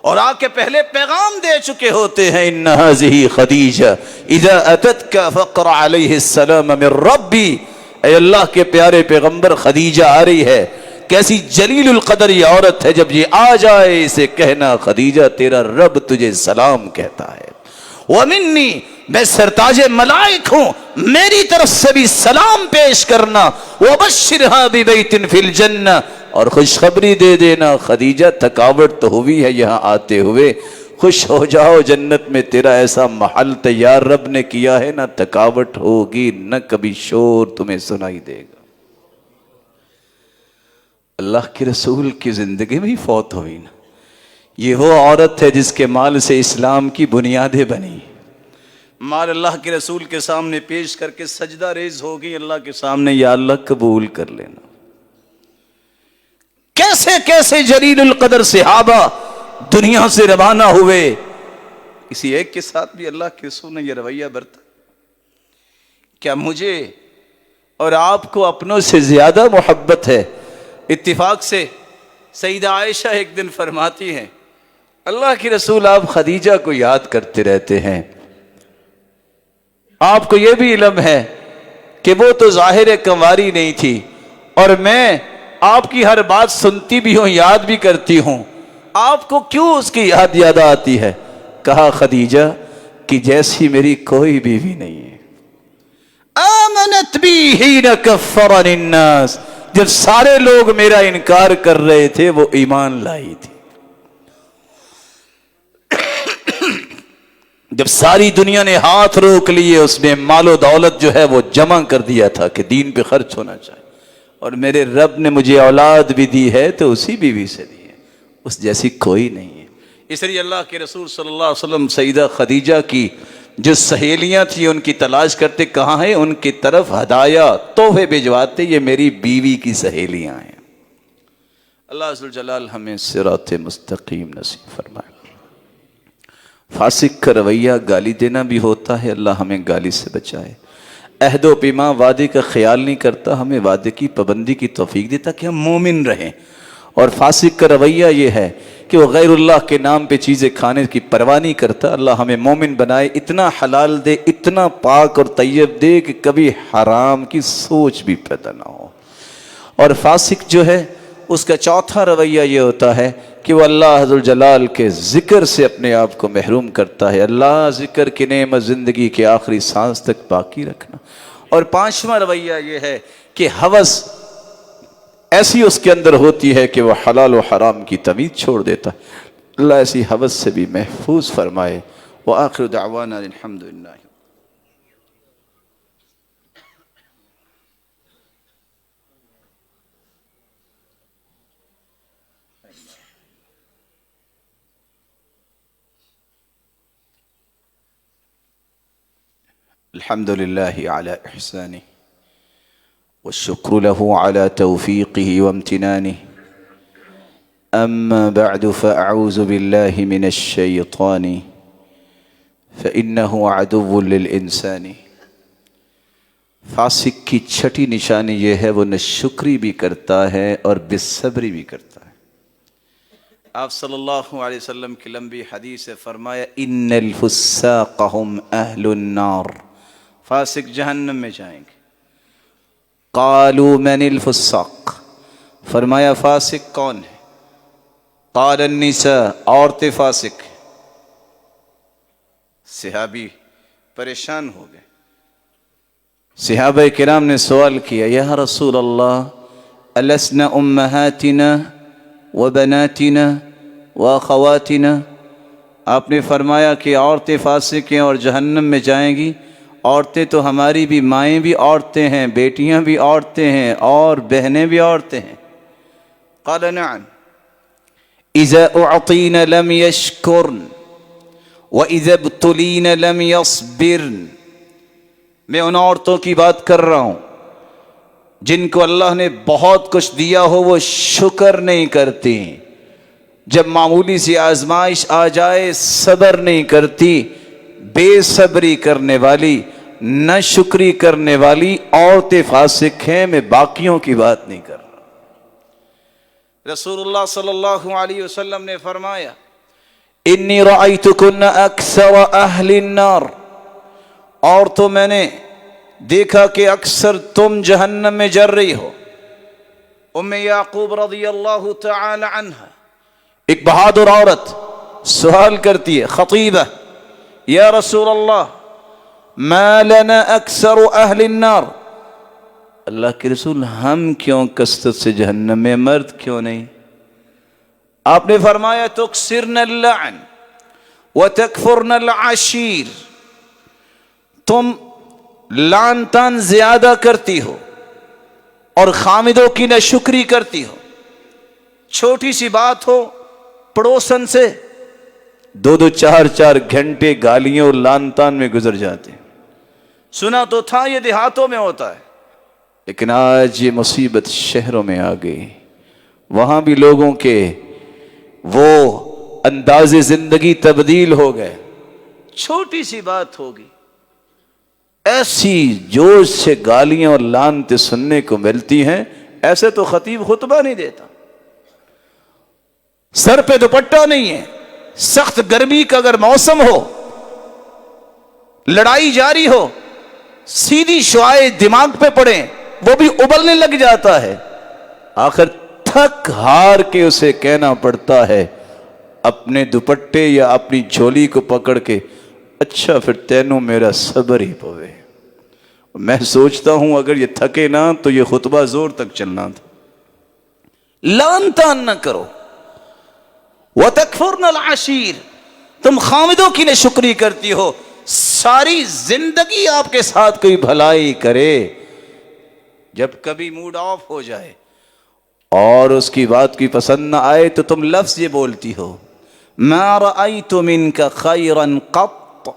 اور آ کے پہلے پیغام دے چکے ہوتے ہیں، ان هذه خدیجہ اذا اتتک فقر علیہ السلام من ربی، اے اللہ کے پیارے پیغمبر خدیجہ آ رہی ہے، کیسی جلیل القدر یہ عورت ہے، جب یہ آ جائے اسے کہنا خدیجہ تیرا رب تجھے سلام کہتا ہے، وَمِنِّي میں سرتاج ملائک ہوں، میری طرف سے بھی سلام پیش کرنا، وَبَشِّرْهَا بِبَيْتٍ فِي الْجَنَّةِ اور خوشخبری دے دینا خدیجہ تھکاوٹ تو ہوئی ہے یہاں آتے ہوئے، خوش ہو جاؤ جنت میں تیرا ایسا محل تیار رب نے کیا ہے، نہ تھکاوٹ ہوگی نہ کبھی شور تمہیں سنائی دے گا۔ اللہ کے رسول کی زندگی میں ہی فوت ہوئی نا، یہ وہ عورت ہے جس کے مال سے اسلام کی بنیادیں بنی، مال اللہ کے رسول کے سامنے پیش کر کے سجدہ ریز ہوگی اللہ کے سامنے، یا اللہ قبول کر لینا۔ کیسے کیسے جلیل القدر صحابہ دنیا سے روانہ ہوئے، کسی ایک کے ساتھ بھی اللہ کے رسول نے یہ رویہ برتا؟ کیا مجھے اور آپ کو اپنوں سے زیادہ محبت ہے؟ اتفاق سے سیدہ عائشہ ایک دن فرماتی ہیں، اللہ کے رسول آپ خدیجہ کو یاد کرتے رہتے ہیں، آپ کو یہ بھی علم ہے کہ وہ تو ظاہر کنواری نہیں تھی، اور میں آپ کی ہر بات سنتی بھی ہوں یاد بھی کرتی ہوں، آپ کو کیوں اس کی یاد آتی ہے؟ کہا خدیجہ کہ جیسی میری کوئی بیوی نہیں ہے، آمنت بی حین کفرنی الناس، جب سارے لوگ میرا انکار کر رہے تھے وہ ایمان لائی تھی، جب ساری دنیا نے ہاتھ روک لیے اس نے مال و دولت جو ہے وہ جمع کر دیا تھا کہ دین پہ خرچ ہونا چاہیے، اور میرے رب نے مجھے اولاد بھی دی ہے تو اسی بیوی سے دی ہے، اس جیسی کوئی نہیں ہے۔ اس لیے اللہ کے رسول صلی اللہ علیہ وسلم سیدہ خدیجہ کی جو سہیلیاں تھیں ان کی تلاش کرتے، کہاں ہیں؟ ان کی طرف ہدایہ تحفے بھجواتے، یہ میری بیوی کی سہیلیاں ہیں۔ اللہ عز و جلال ہمیں صراط مستقیم نصیب فرمائے۔ فاسق کا رویہ گالی دینا بھی ہوتا ہے، اللہ ہمیں گالی سے بچائے۔ عہد و پیما وعدے کا خیال نہیں کرتا، ہمیں وعدے کی پابندی کی توفیق دیتا کہ ہم مومن رہیں۔ اور فاسق کا رویہ یہ ہے کہ وہ غیر اللہ کے نام پہ چیزیں کھانے کی پرواہ نہیں کرتا، اللہ ہمیں مومن بنائے، اتنا حلال دے، اتنا پاک اور طیب دے کہ کبھی حرام کی سوچ بھی پیدا نہ ہو۔ اور فاسق جو ہے اس کا چوتھا رویہ یہ ہوتا ہے کہ وہ اللہ عز و جلال کے ذکر سے اپنے آپ کو محروم کرتا ہے، اللہ ذکر کی نعمت زندگی کے آخری سانس تک باقی رکھنا۔ اور پانچواں رویہ یہ ہے کہ ہوس ایسی اس کے اندر ہوتی ہے کہ وہ حلال و حرام کی تمیز چھوڑ دیتا ہے، اللہ ایسی ہوس سے بھی محفوظ فرمائے۔ وآخر دعوانا الحمدللہ۔ الحمد لله على إحسانه والشكر له على توفيقه وامتنانه، أما بعد فأعوذ بالله من الشيطان فإنه عدو للإنسان۔ فاسق کی چھٹی نشانی یہ ہے وہ نہ شکری بھی کرتا ہے اور بے صبری بھی کرتا ہے۔ آپ صلی اللہ علیہ وسلم کی لمبی حدیث سے فرمایا ان الفساق هم اہل النار، فاسق جہنم میں جائیں گے۔ قالوا من الفساق، فرمایا فاسق کون ہے؟ قال النساء، عورتیں فاسق۔ صحابی پریشان ہو گئے، صحابہ کرام نے سوال کیا یا رسول اللہ ألسنا أمهاتنا وبناتنا وأخواتنا، آپ نے فرمایا کہ عورتیں فاسق ہیں اور جہنم میں جائیں گی، عورتیں تو ہماری بھی مائیں بھی عورتیں ہیں، بیٹیاں بھی عورتیں ہیں اور بہنیں بھی عورتیں ہیں۔ قال نعم اذا اعطین لم یشکرن واذا ابتلین لم یصبرن۔ میں ان عورتوں کی بات کر رہا ہوں جن کو اللہ نے بہت کچھ دیا ہو وہ شکر نہیں کرتی، جب معمولی سی آزمائش آ جائے صبر نہیں کرتی، بے صبری کرنے والی، نہ شکری کرنے والی عورتیں فاسق ہیں۔ میں باقیوں کی بات نہیں کر رہا۔ رسول اللہ صلی اللہ علیہ وسلم نے فرمایا انی رأیتکن اکثر اہل النار، اور تو میں نے دیکھا کہ اکثر تم جہنم میں جل رہی ہو۔ ام یعقوب رضی اللہ تعالی عنہ ایک بہادر عورت سوال کرتی ہے، خطیبہ، یا رسول اللہ ما لنا اکثر اہل النار، اللہ کے رسول ہم کیوں کثرت سے جہنم میں، مرد کیوں نہیں؟ آپ نے فرمایا تکثرن اللعن وتکفرن العشیر، تم لعن تان زیادہ کرتی ہو اور خامدوں کی ناشکری کرتی ہو۔ چھوٹی سی بات ہو، پڑوسن سے دو دو چار چار گھنٹے گالیوں اور لعن تان میں گزر جاتے ہیں۔ سنا تو تھا یہ دیہاتوں میں ہوتا ہے، لیکن آج یہ مصیبت شہروں میں آ گئی۔ وہاں بھی لوگوں کے وہ انداز زندگی تبدیل ہو گئے۔ چھوٹی سی بات ہوگی، ایسی جوش سے گالیاں اور لعنتیں سننے کو ملتی ہیں، ایسے تو خطیب خطبہ نہیں دیتا۔ سر پہ دوپٹہ نہیں ہے، سخت گرمی کا اگر موسم ہو، لڑائی جاری ہو، سیدھی شعاعیں دماغ پہ پڑیں وہ بھی ابلنے لگ جاتا ہے۔ آخر تھک ہار کے اسے کہنا پڑتا ہے اپنے دوپٹے یا اپنی جھولی کو پکڑ کے، اچھا پھر تینوں میرا صبر ہی پوے۔ میں سوچتا ہوں اگر یہ تھکے نہ تو یہ خطبہ زور تک چلنا تھا۔ لعن تان نہ کرو۔ وَتَكْفُرْنَ الْعَشِيرَ، تم خامدوں کی ناشکری کرتی ہو۔ ساری زندگی آپ کے ساتھ کوئی بھلائی کرے، جب کبھی موڈ آف ہو جائے اور اس کی بات کی پسند نہ آئے تو تم لفظ یہ بولتی ہو، مَا رَأَيْتُ مِنْكَ خَيْرًا قَطْ،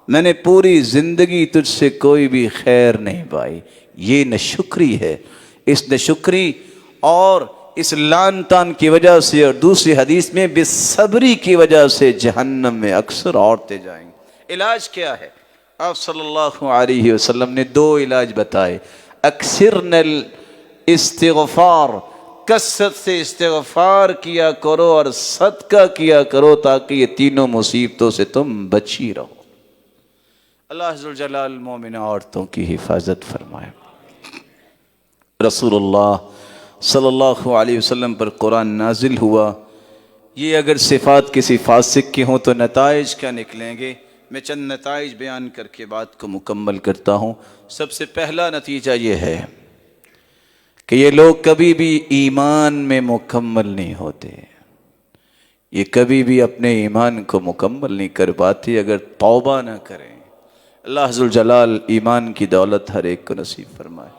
میں نے پوری زندگی تجھ سے کوئی بھی خیر نہیں پائی۔ یہ ناشکری ہے۔ اس ناشکری اور اس لعن تان کی وجہ سے، اور دوسری حدیث میں بے صبری کی وجہ سے جہنم میں اکثر عورتیں جائیں گی۔ علاج کیا ہے؟ آپ صلی اللہ علیہ وسلم نے دو علاج بتائے۔ اکثرن الاستغفار، کثرت سے استغفار کیا کرو اور صدقہ کیا کرو تاکہ یہ تینوں مصیبتوں سے تم بچی رہو۔ اللہ عز و جلال مومنہ عورتوں کی حفاظت فرمائے۔ رسول اللہ صلی اللہ علیہ وسلم پر قرآن نازل ہوا، یہ اگر صفات کسی فاسق کی ہوں تو نتائج کیا نکلیں گے؟ میں چند نتائج بیان کر کے بات کو مکمل کرتا ہوں۔ سب سے پہلا نتیجہ یہ ہے کہ یہ لوگ کبھی بھی ایمان میں مکمل نہیں ہوتے، یہ کبھی بھی اپنے ایمان کو مکمل نہیں کر پاتے اگر توبہ نہ کریں۔ اللہ عز و جلال ایمان کی دولت ہر ایک کو نصیب فرمائے۔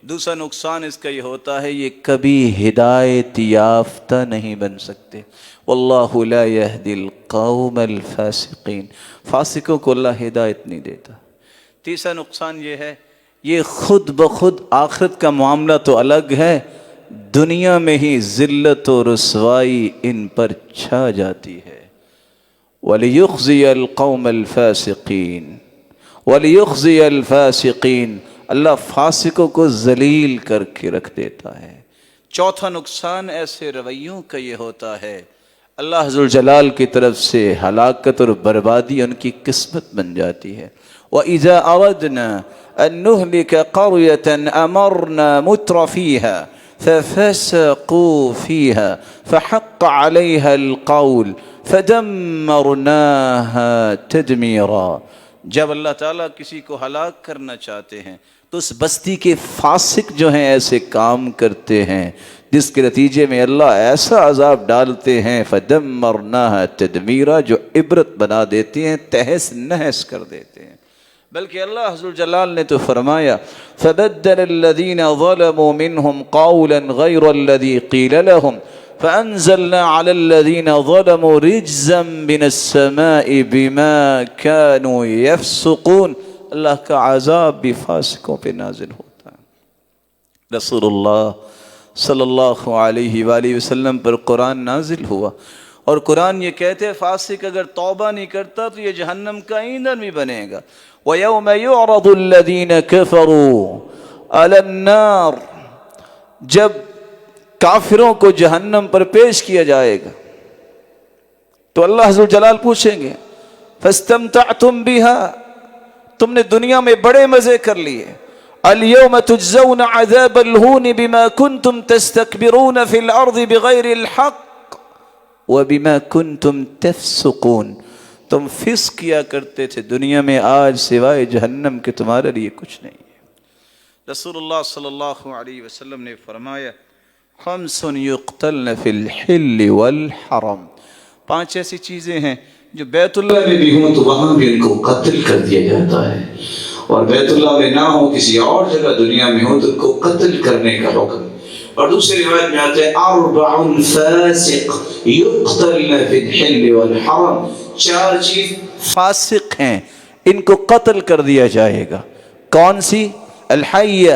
دوسرا نقصان اس کا یہ ہوتا ہے، یہ کبھی ہدایت یافتہ نہیں بن سکتے۔ واللہ لا یہدی القوم الفاسقین، فاسقوں کو اللہ ہدایت نہیں دیتا۔ تیسرا نقصان یہ ہے، یہ خود بخود آخرت کا معاملہ تو الگ ہے، دنیا میں ہی ذلت و رسوائی ان پر چھا جاتی ہے۔ وَلِيُخْزِيَ الْقَوْمَ الْفَاسِقِينَ وَلِيُخْزِيَ الْفَاسِقِينَ، اللہ فاسقوں کو ذلیل کر کے رکھ دیتا ہے۔ چوتھا نقصان ایسے رویوں کا یہ ہوتا ہے، اللہ عز و جلال کی طرف سے ہلاکت اور بربادی ان کی قسمت بن جاتی ہے۔ وَإِذَا أَرَدْنَا أَن نُهْلِكَ قَرْيَةً أَمَرْنَا مُتْرَ فِيهَا فَفَسَقُوا فِيهَا فَحَقَّ عَلَيْهَا الْقَوْلُ فَدَمَّرْنَاهَا تَدْمِيرًا، جب اللہ تعالیٰ کسی کو ہلاک کرنا چاہتے ہیں تو اس بستی کے فاسق جو ہیں ایسے کام کرتے ہیں جس کے نتیجے میں اللہ ایسا عذاب ڈالتے ہیں، فَدَمَّرْنَاهَا تَدْمِيرًا، جو عبرت بنا دیتے ہیں، تہس نہس کر دیتے ہیں۔ بلکہ اللہ عز و جلال نے تو فرمایا فَبَدَّلَ الَّذِينَ ظَلَمُوا مِنْهُمْ قَوْلًا غَيْرَ الَّذِي قِيلَ لَهُمْ فَأَنزَلْنَا عَلَى الَّذِينَ ظَلَمُوا رِجْزًا مِنَ السَّمَاءِ بِمَا كَانُوا يَفْسُقُونَ، اللہ کا عذاب بھی فاسقوں پہ نازل ہوتا ہے۔ رسول اللہ صلی اللہ علیہ وآلہ وسلم پر قرآن نازل ہوا اور قرآن یہ کہتے ہیں فاسق اگر توبہ نہیں کرتا تو یہ جہنم کا ایندھن بھی بنے گا۔ وَيَوْمَ يُعْرَضُ الَّذِينَ كَفَرُوا عَلَى النَّارِ، جب کافروں کو جہنم پر پیش کیا جائے گا تو اللہ عز و جلال پوچھیں گے فَاسْتَمْتَعْتُمْ بِهَا، تم نے دنیا میں بڑے مزے کر لیے، اليوم تجزون عذاب الهون بما كنتم تستكبرون في الارض بغير الحق وبما كنتم تفسقون. تم فسق کیا کرتے تھے دنیا میں، آج سوائے جہنم کے تمہارے لیے کچھ نہیں ہے. رسول اللہ صلی اللہ علیہ وسلم نے فرمایا خمس یقتلن فی الحل والحرم، 5 ایسی چیزیں ہیں جو بیت اللہ میں بھی ہوں تو وہاں بھی ان کو قتل کر دیا جاتا ہے، اور بیت اللہ میں نہ ہو کسی اور جگہ دنیا میں ہو تو ان کو قتل کرنے کا حکم. اور دوسری روایت میں آتے ہیں 4 فاسق یقتلن فی الحل والحرم، 4 چیز فاسق ہیں ان کو قتل کر دیا جائے گا. کون سی؟ الحیہ،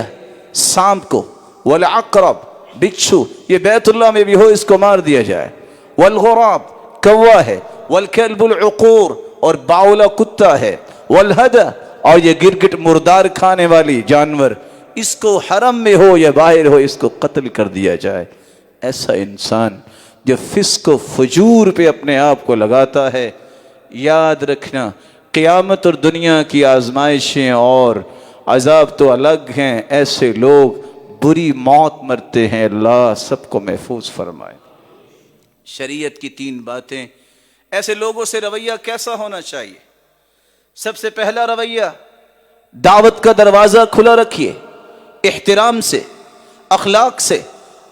سانپ کو، والعقرب، بچھو، یہ بیت اللہ میں بھی ہو اس کو مار دیا جائے، والغراب، کوا ہے، والکلب العقور، اور باولا کتا ہے، والہدى، اور یہ گرگٹ مردار کھانے والی جانور، اس کو حرم میں ہو یا باہر ہو اس کو قتل کر دیا جائے. ایسا انسان جو فسق و فجور پہ اپنے آپ کو لگاتا ہے، یاد رکھنا قیامت اور دنیا کی آزمائشیں اور عذاب تو الگ ہیں، ایسے لوگ بری موت مرتے ہیں. اللہ سب کو محفوظ فرمائے. شریعت کی 3 باتیں، ایسے لوگوں سے رویہ کیسا ہونا چاہیے؟ سب سے پہلا رویہ، دعوت کا دروازہ کھلا رکھیے، احترام سے، اخلاق سے،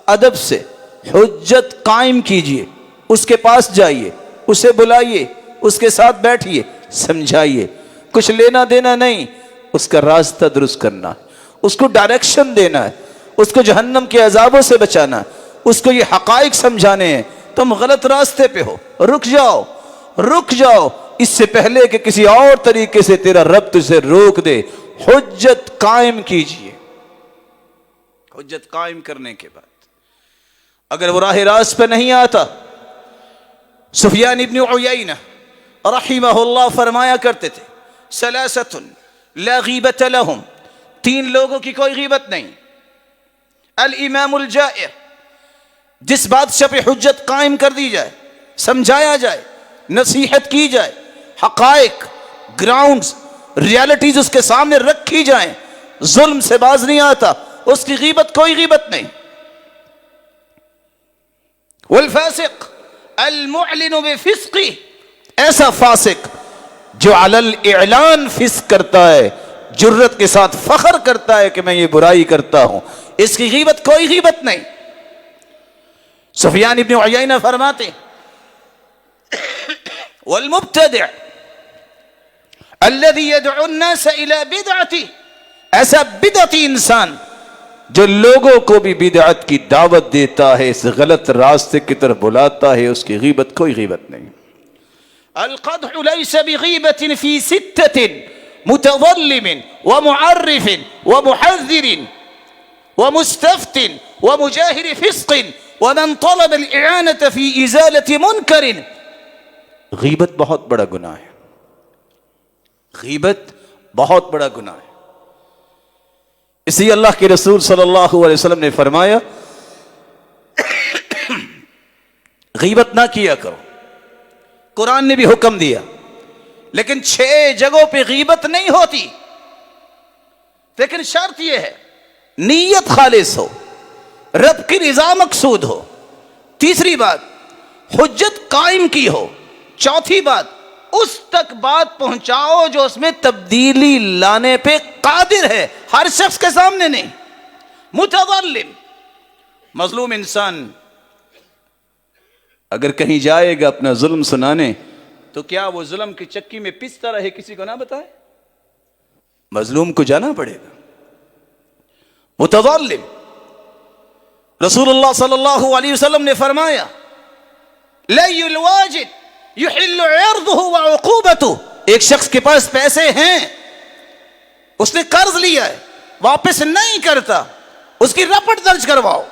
ادب سے، حجت قائم کیجئے. اس کے پاس جائیے، اسے بلائیے، اس کے ساتھ بیٹھیے، سمجھائیے. کچھ لینا دینا نہیں، اس کا راستہ درست کرنا، اس کو ڈائریکشن دینا ہے، اس کو جہنم کے عذابوں سے بچانا ہے، اس کو یہ حقائق سمجھانے ہیں. تم غلط راستے پہ ہو، رک جاؤ، رک جاؤ، اس سے پہلے کہ کسی اور طریقے سے تیرا رب تجھے روک دے. حجت قائم کیجئے. حجت قائم کرنے کے بعد اگر وہ راہ راست پہ نہیں آتا، سفیان ابن عیینہ رحمہ اللہ فرمایا کرتے تھے ثلاثۃ لا غیبت لہم، 3 لوگوں کی کوئی غیبت نہیں. الامام الجائر، جس بادشاہ پہ حجت قائم کر دی جائے، سمجھایا جائے، نصیحت کی جائے، حقائق، گراؤنڈز، ریالٹیز اس کے سامنے رکھی جائیں، ظلم سے باز نہیں آتا، اس کی غیبت کوئی غیبت نہیں. والفاسق المعلن بفسقه، ایسا فاسق جو علی الاعلان فسق کرتا ہے، جرت کے ساتھ فخر کرتا ہے کہ میں یہ برائی کرتا ہوں، اس کی غیبت کوئی غیبت نہیں. سفیان ابن عیینہ فرماتے والمبتدع الذي يدعو الناس الى بدعته، ایسا بدعتی انسان جو لوگوں کو بھی بدعت کی دعوت دیتا ہے، اس غلط راستے کی طرف بلاتا ہے، اس کی غیبت کوئی غیبت نہیں. القدح ليس بغيبة في 6 متظلم ومعرف ومحذر ومستفت ومجاهر فسق ومن طلب الإعانة في إزالة منكر. غیبت بہت بڑا گناہ ہے، غیبت بہت بڑا گناہ ہے. اسی اللہ کے رسول صلی اللہ علیہ وسلم نے فرمایا غیبت نہ کیا کرو. قرآن نے بھی حکم دیا، لیکن 6 جگہوں پہ غیبت نہیں ہوتی، لیکن شرط یہ ہے نیت خالص ہو، رب کی رضا مقصود ہو. تیسری بات حجت قائم کی ہو. چوتھی بات اس تک بات پہنچاؤ جو اس میں تبدیلی لانے پہ قادر ہے، ہر شخص کے سامنے نہیں. متظلم، مظلوم انسان اگر کہیں جائے گا اپنا ظلم سنانے تو کیا وہ ظلم کی چکی میں پستا رہے کسی کو نہ بتائے؟ مظلوم کو جانا پڑے گا. متظلم، رسول اللہ صلی اللہ علیہ وسلم نے فرمایا لی الواجد یحل عرضه وعقوبته، ایک شخص کے پاس پیسے ہیں، اس نے قرض لیا ہے، واپس نہیں کرتا، اس کی رپٹ درج کرواؤ.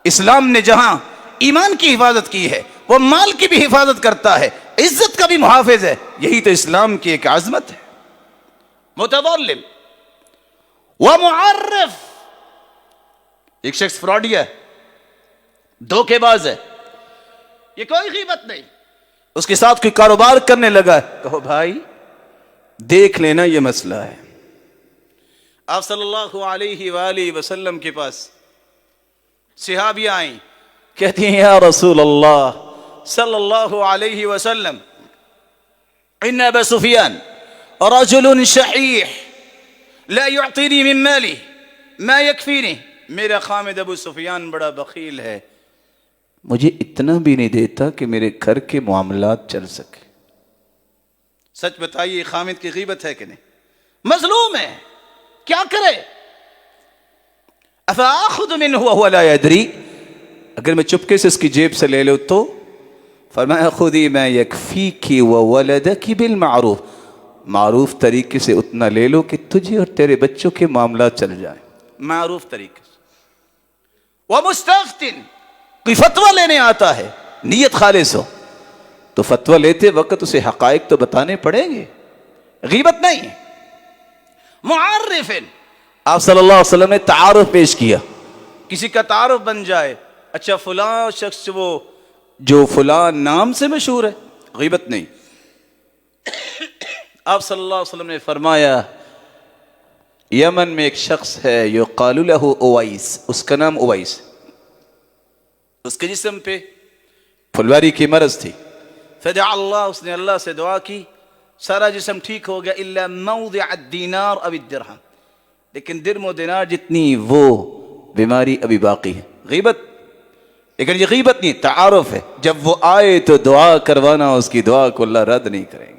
اسلام نے جہاں ایمان کی حفاظت کی ہے، وہ مال کی بھی حفاظت کرتا ہے، عزت کا بھی محافظ ہے. یہی تو اسلام کی ایک عظمت ہے. متظلم ومعرف، ایک شخص فراڈی ہے، دھوکے باز ہے، یہ کوئی غیبت نہیں. اس کے ساتھ کوئی کاروبار کرنے لگا ہے، کہو بھائی دیکھ لینا یہ مسئلہ ہے. آپ صلی اللہ علیہ وآلہ وسلم کے پاس صحابیہ آئیں، کہتی ہیں یا رسول اللہ صلی اللہ علیہ وسلم ان ابا سفیان رجل شحیح لا يعطيني من ماله ما يكفيني، میرا خامد ابو سفیان بڑا بخیل ہے، مجھے اتنا بھی نہیں دیتا کہ میرے گھر کے معاملات چل سکے۔ سچ بتائیے خامد کی غیبت ہے کہ نہیں؟ مظلوم ہے، کیا کرے؟ افآخذ منه وهو لا يدري، اگر میں چپکے سے اس کی جیب سے لے لوں تو فرمایا خذی ما يكفيك وولدك بالمعروف، معروف طریقے سے اتنا لے لو کہ تجھے اور تیرے بچوں کے معاملات چل جائیں، معروف طریقے سے۔ ومستفتن، کوئی فتویٰ لینے آتا ہے، نیت خالص ہو تو فتویٰ لیتے وقت اسے حقائق تو بتانے پڑیں گے، غیبت نہیں۔ معرف، آپ صلی اللہ علیہ وسلم نے تعارف پیش کیا، کسی کا تعارف بن جائے، اچھا فلاں شخص وہ جو فلاں نام سے مشہور ہے، غیبت نہیں۔ آپ صلی اللہ علیہ وسلم نے فرمایا یمن میں ایک شخص ہے یقال لہ اویس، اس کا نام اویس، اس کے جسم پہ پھلواری کی مرض تھی، فدعا اللہ، اس نے اللہ سے دعا کی، سارا جسم ٹھیک ہو گیا الا موضع الدینار او الدرہم، لیکن درم و دینار جتنی وہ بیماری ابھی باقی ہے۔ غیبت، لیکن یہ غیبت نہیں، تعارف ہے، جب وہ آئے تو دعا کروانا، اس کی دعا کو اللہ رد نہیں کریں گے۔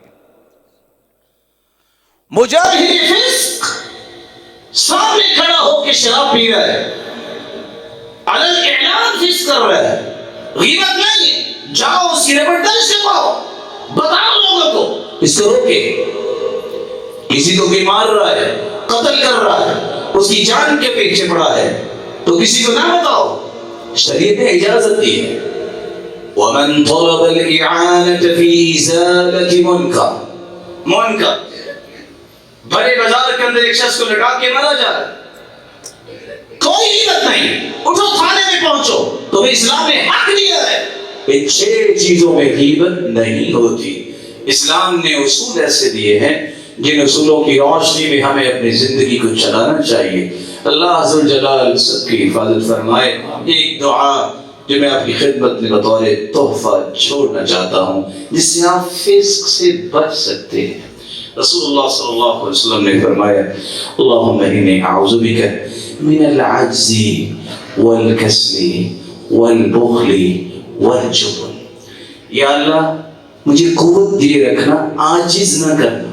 مجاہد فسق، سامنے کھڑا ہو کے شراب پی رہا ہے، علل اعلان فسق کر رہا ہے، غیبت نہیں ہے، جاؤ اس کی ریپورٹر سے پاؤ، بتاؤ لوگوں کو، اس کو روکے، کسی کو بھی مار رہا ہے، قتل کر رہا ہے، اس کی جان کے پیچھے پڑا ہے، تو کسی کو نہ بتاؤ، شریعت نے اجازت دی ہے۔ ومن طلب الاعانة في ازالة منکر، بڑے بازار کے اندر ایک شخص کو لٹا کے مارا جا رہا ہے، کوئی غیبت نہیں، اٹھو تھانے میں پہنچو، تمہیں اسلام نے حق دیا ہے۔ ان 6 چیزوں میں غیبت نہیں ہوتی۔ اسلام نے اصول ایسے دیے ہیں جن اصولوں کی روشنی میں ہمیں اپنی زندگی کو چلانا چاہیے۔ اللہ ذوالجلال سب کی حفاظت فرمائے۔ ایک دعا جو میں آپ کی خدمت میں بطور تحفہ چھوڑنا چاہتا ہوں، جس سے آپ فسق سے بچ سکتے ہیں۔ رسول اللہ صلی اللہ علیہ وسلم نے فرمایا اللہم انی اعوذ بک من العجز والکسل والبخل والجبن، یا اللہ مجھے قوت دیے رکھنا، عاجز نہ کرنا،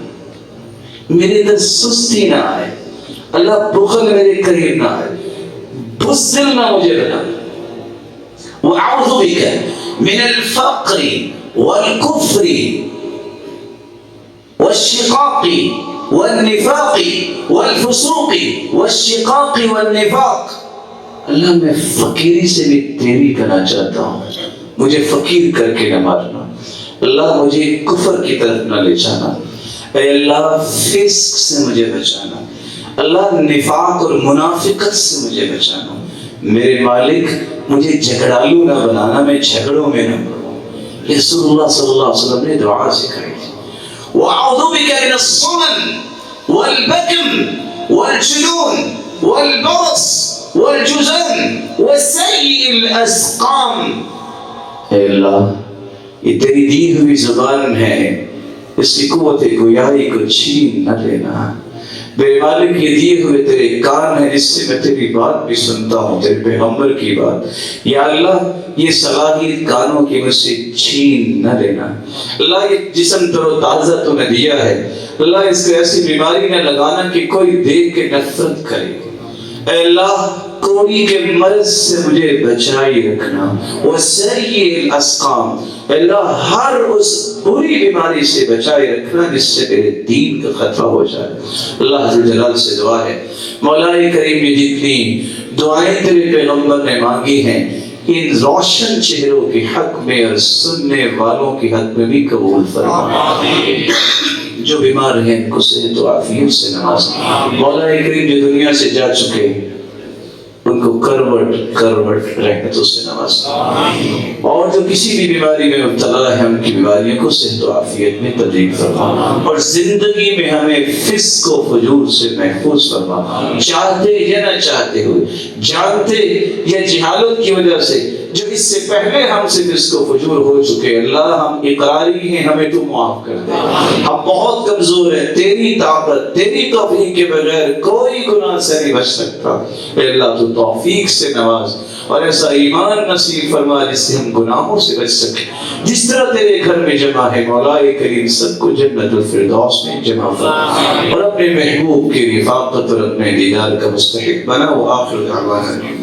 میرے اندر سستی نہ آئے، اللہ بخل میرے قریب نہ آئے، بزدل نہ مجھے بنانا۔ وَأَعُوذُ بِكَ مِنَ الْفَقْرِ وَالْكُفْرِ والشقاق والنفاق والفسوق والشقاق والنفاق، اللہ میں فقیری سے بھی تیری کرنا چاہتا ہوں، مجھے فقیر کر کے نہ مارنا، اللہ مجھے کفر کی طرف نہ لے جانا، اے اللہ فسق سے مجھے بچانا، اللہ نفاق اور منافقت سے مجھے بچانا، میرے مالک مجھے جھگڑالو نہ بنانا، میں جھگڑوں میں نہ پڑوں۔ رسول اللہ صلی اللہ علیہ وسلم نے دعا سکھائی تھی۔ وَأَعُوذُ بِكَ مِنَ الصَّمَمِ وَالْبَكْمِ وَالْجُنُونِ وَالْبَرَصِ وَالْجُذَامِ وَسَيِّئِ الْأَسْقَامِ، اے اللہ یہ تیری دی ہوئی زبان ہے، اس کی قوت گویائی کو چھین نہ لینا، میرے مالک یہ دیے ہوئے تیرے کان ہیں جس سے میں تیری بات بھی سنتا ہوں، تیرے پیغمبر کی بات، یا اللہ یہ صلاحیت کانوں کی مجھ سے چھین نہ لینا، اللہ یہ جسم تر و تازہ تو نے دیا ہے، اللہ اس کو ایسی بیماری نہ لگانا کہ کوئی دیکھ کے نفرت کرے، اے اللہ کوڑی کے مرض سے مجھے بچائی رکھنا، وَسَيِّئِ الْأَسْقَامِ، اللہ ہر اس بری بیماری سے بچائی رکھنا جس سے میرے دین کا خطرہ ہو جائے۔ اللہ جلال سے دعا ہے مولا کریم نے جتنی دعائیں تیرے پیغمبر نے مانگی ہیں ان روشن چہروں کے حق میں اور سننے والوں کے حق میں بھی قبول فرما، جو بیمار ہیں ان کو صحت و عافیت سے نواز، مولا کریم جو دنیا سے جا چکے ان کو کروٹ کروٹ رحمتوں سے نواز، اور جو کسی بھی بیماری میں مبتلا ہے ان کی بیماریوں کو صحت و عافیت میں تبدیل فرما، اور زندگی میں ہمیں فسق و فجور سے محفوظ فرما، چاہتے یا نہ چاہتے ہوئے، جانتے یا جہالت کی وجہ سے جو اس سے پہلے ہم سے فسق و فجور ہو چکے، اللہ ہم اقراری ہیں، ہمیں تو معاف کر دے، ہم بہت کمزور ہیں، تیری طاقت تیری توفیق کے بغیر کوئی گناہ سے نہیں بچ سکتا، اے اللہ تو توفیق سے نواز اور ایسا ایمان نصیب فرما جس سے ہم گناہوں سے بچ سکیں، جس طرح تیرے گھر میں جمع ہے مولا کریم سب کو جنت الفردوس میں جمع فرما، اور اپنے محبوب کی رفاقت اور اپنے دیدار کا مستحق بنا، وآخر دعوانا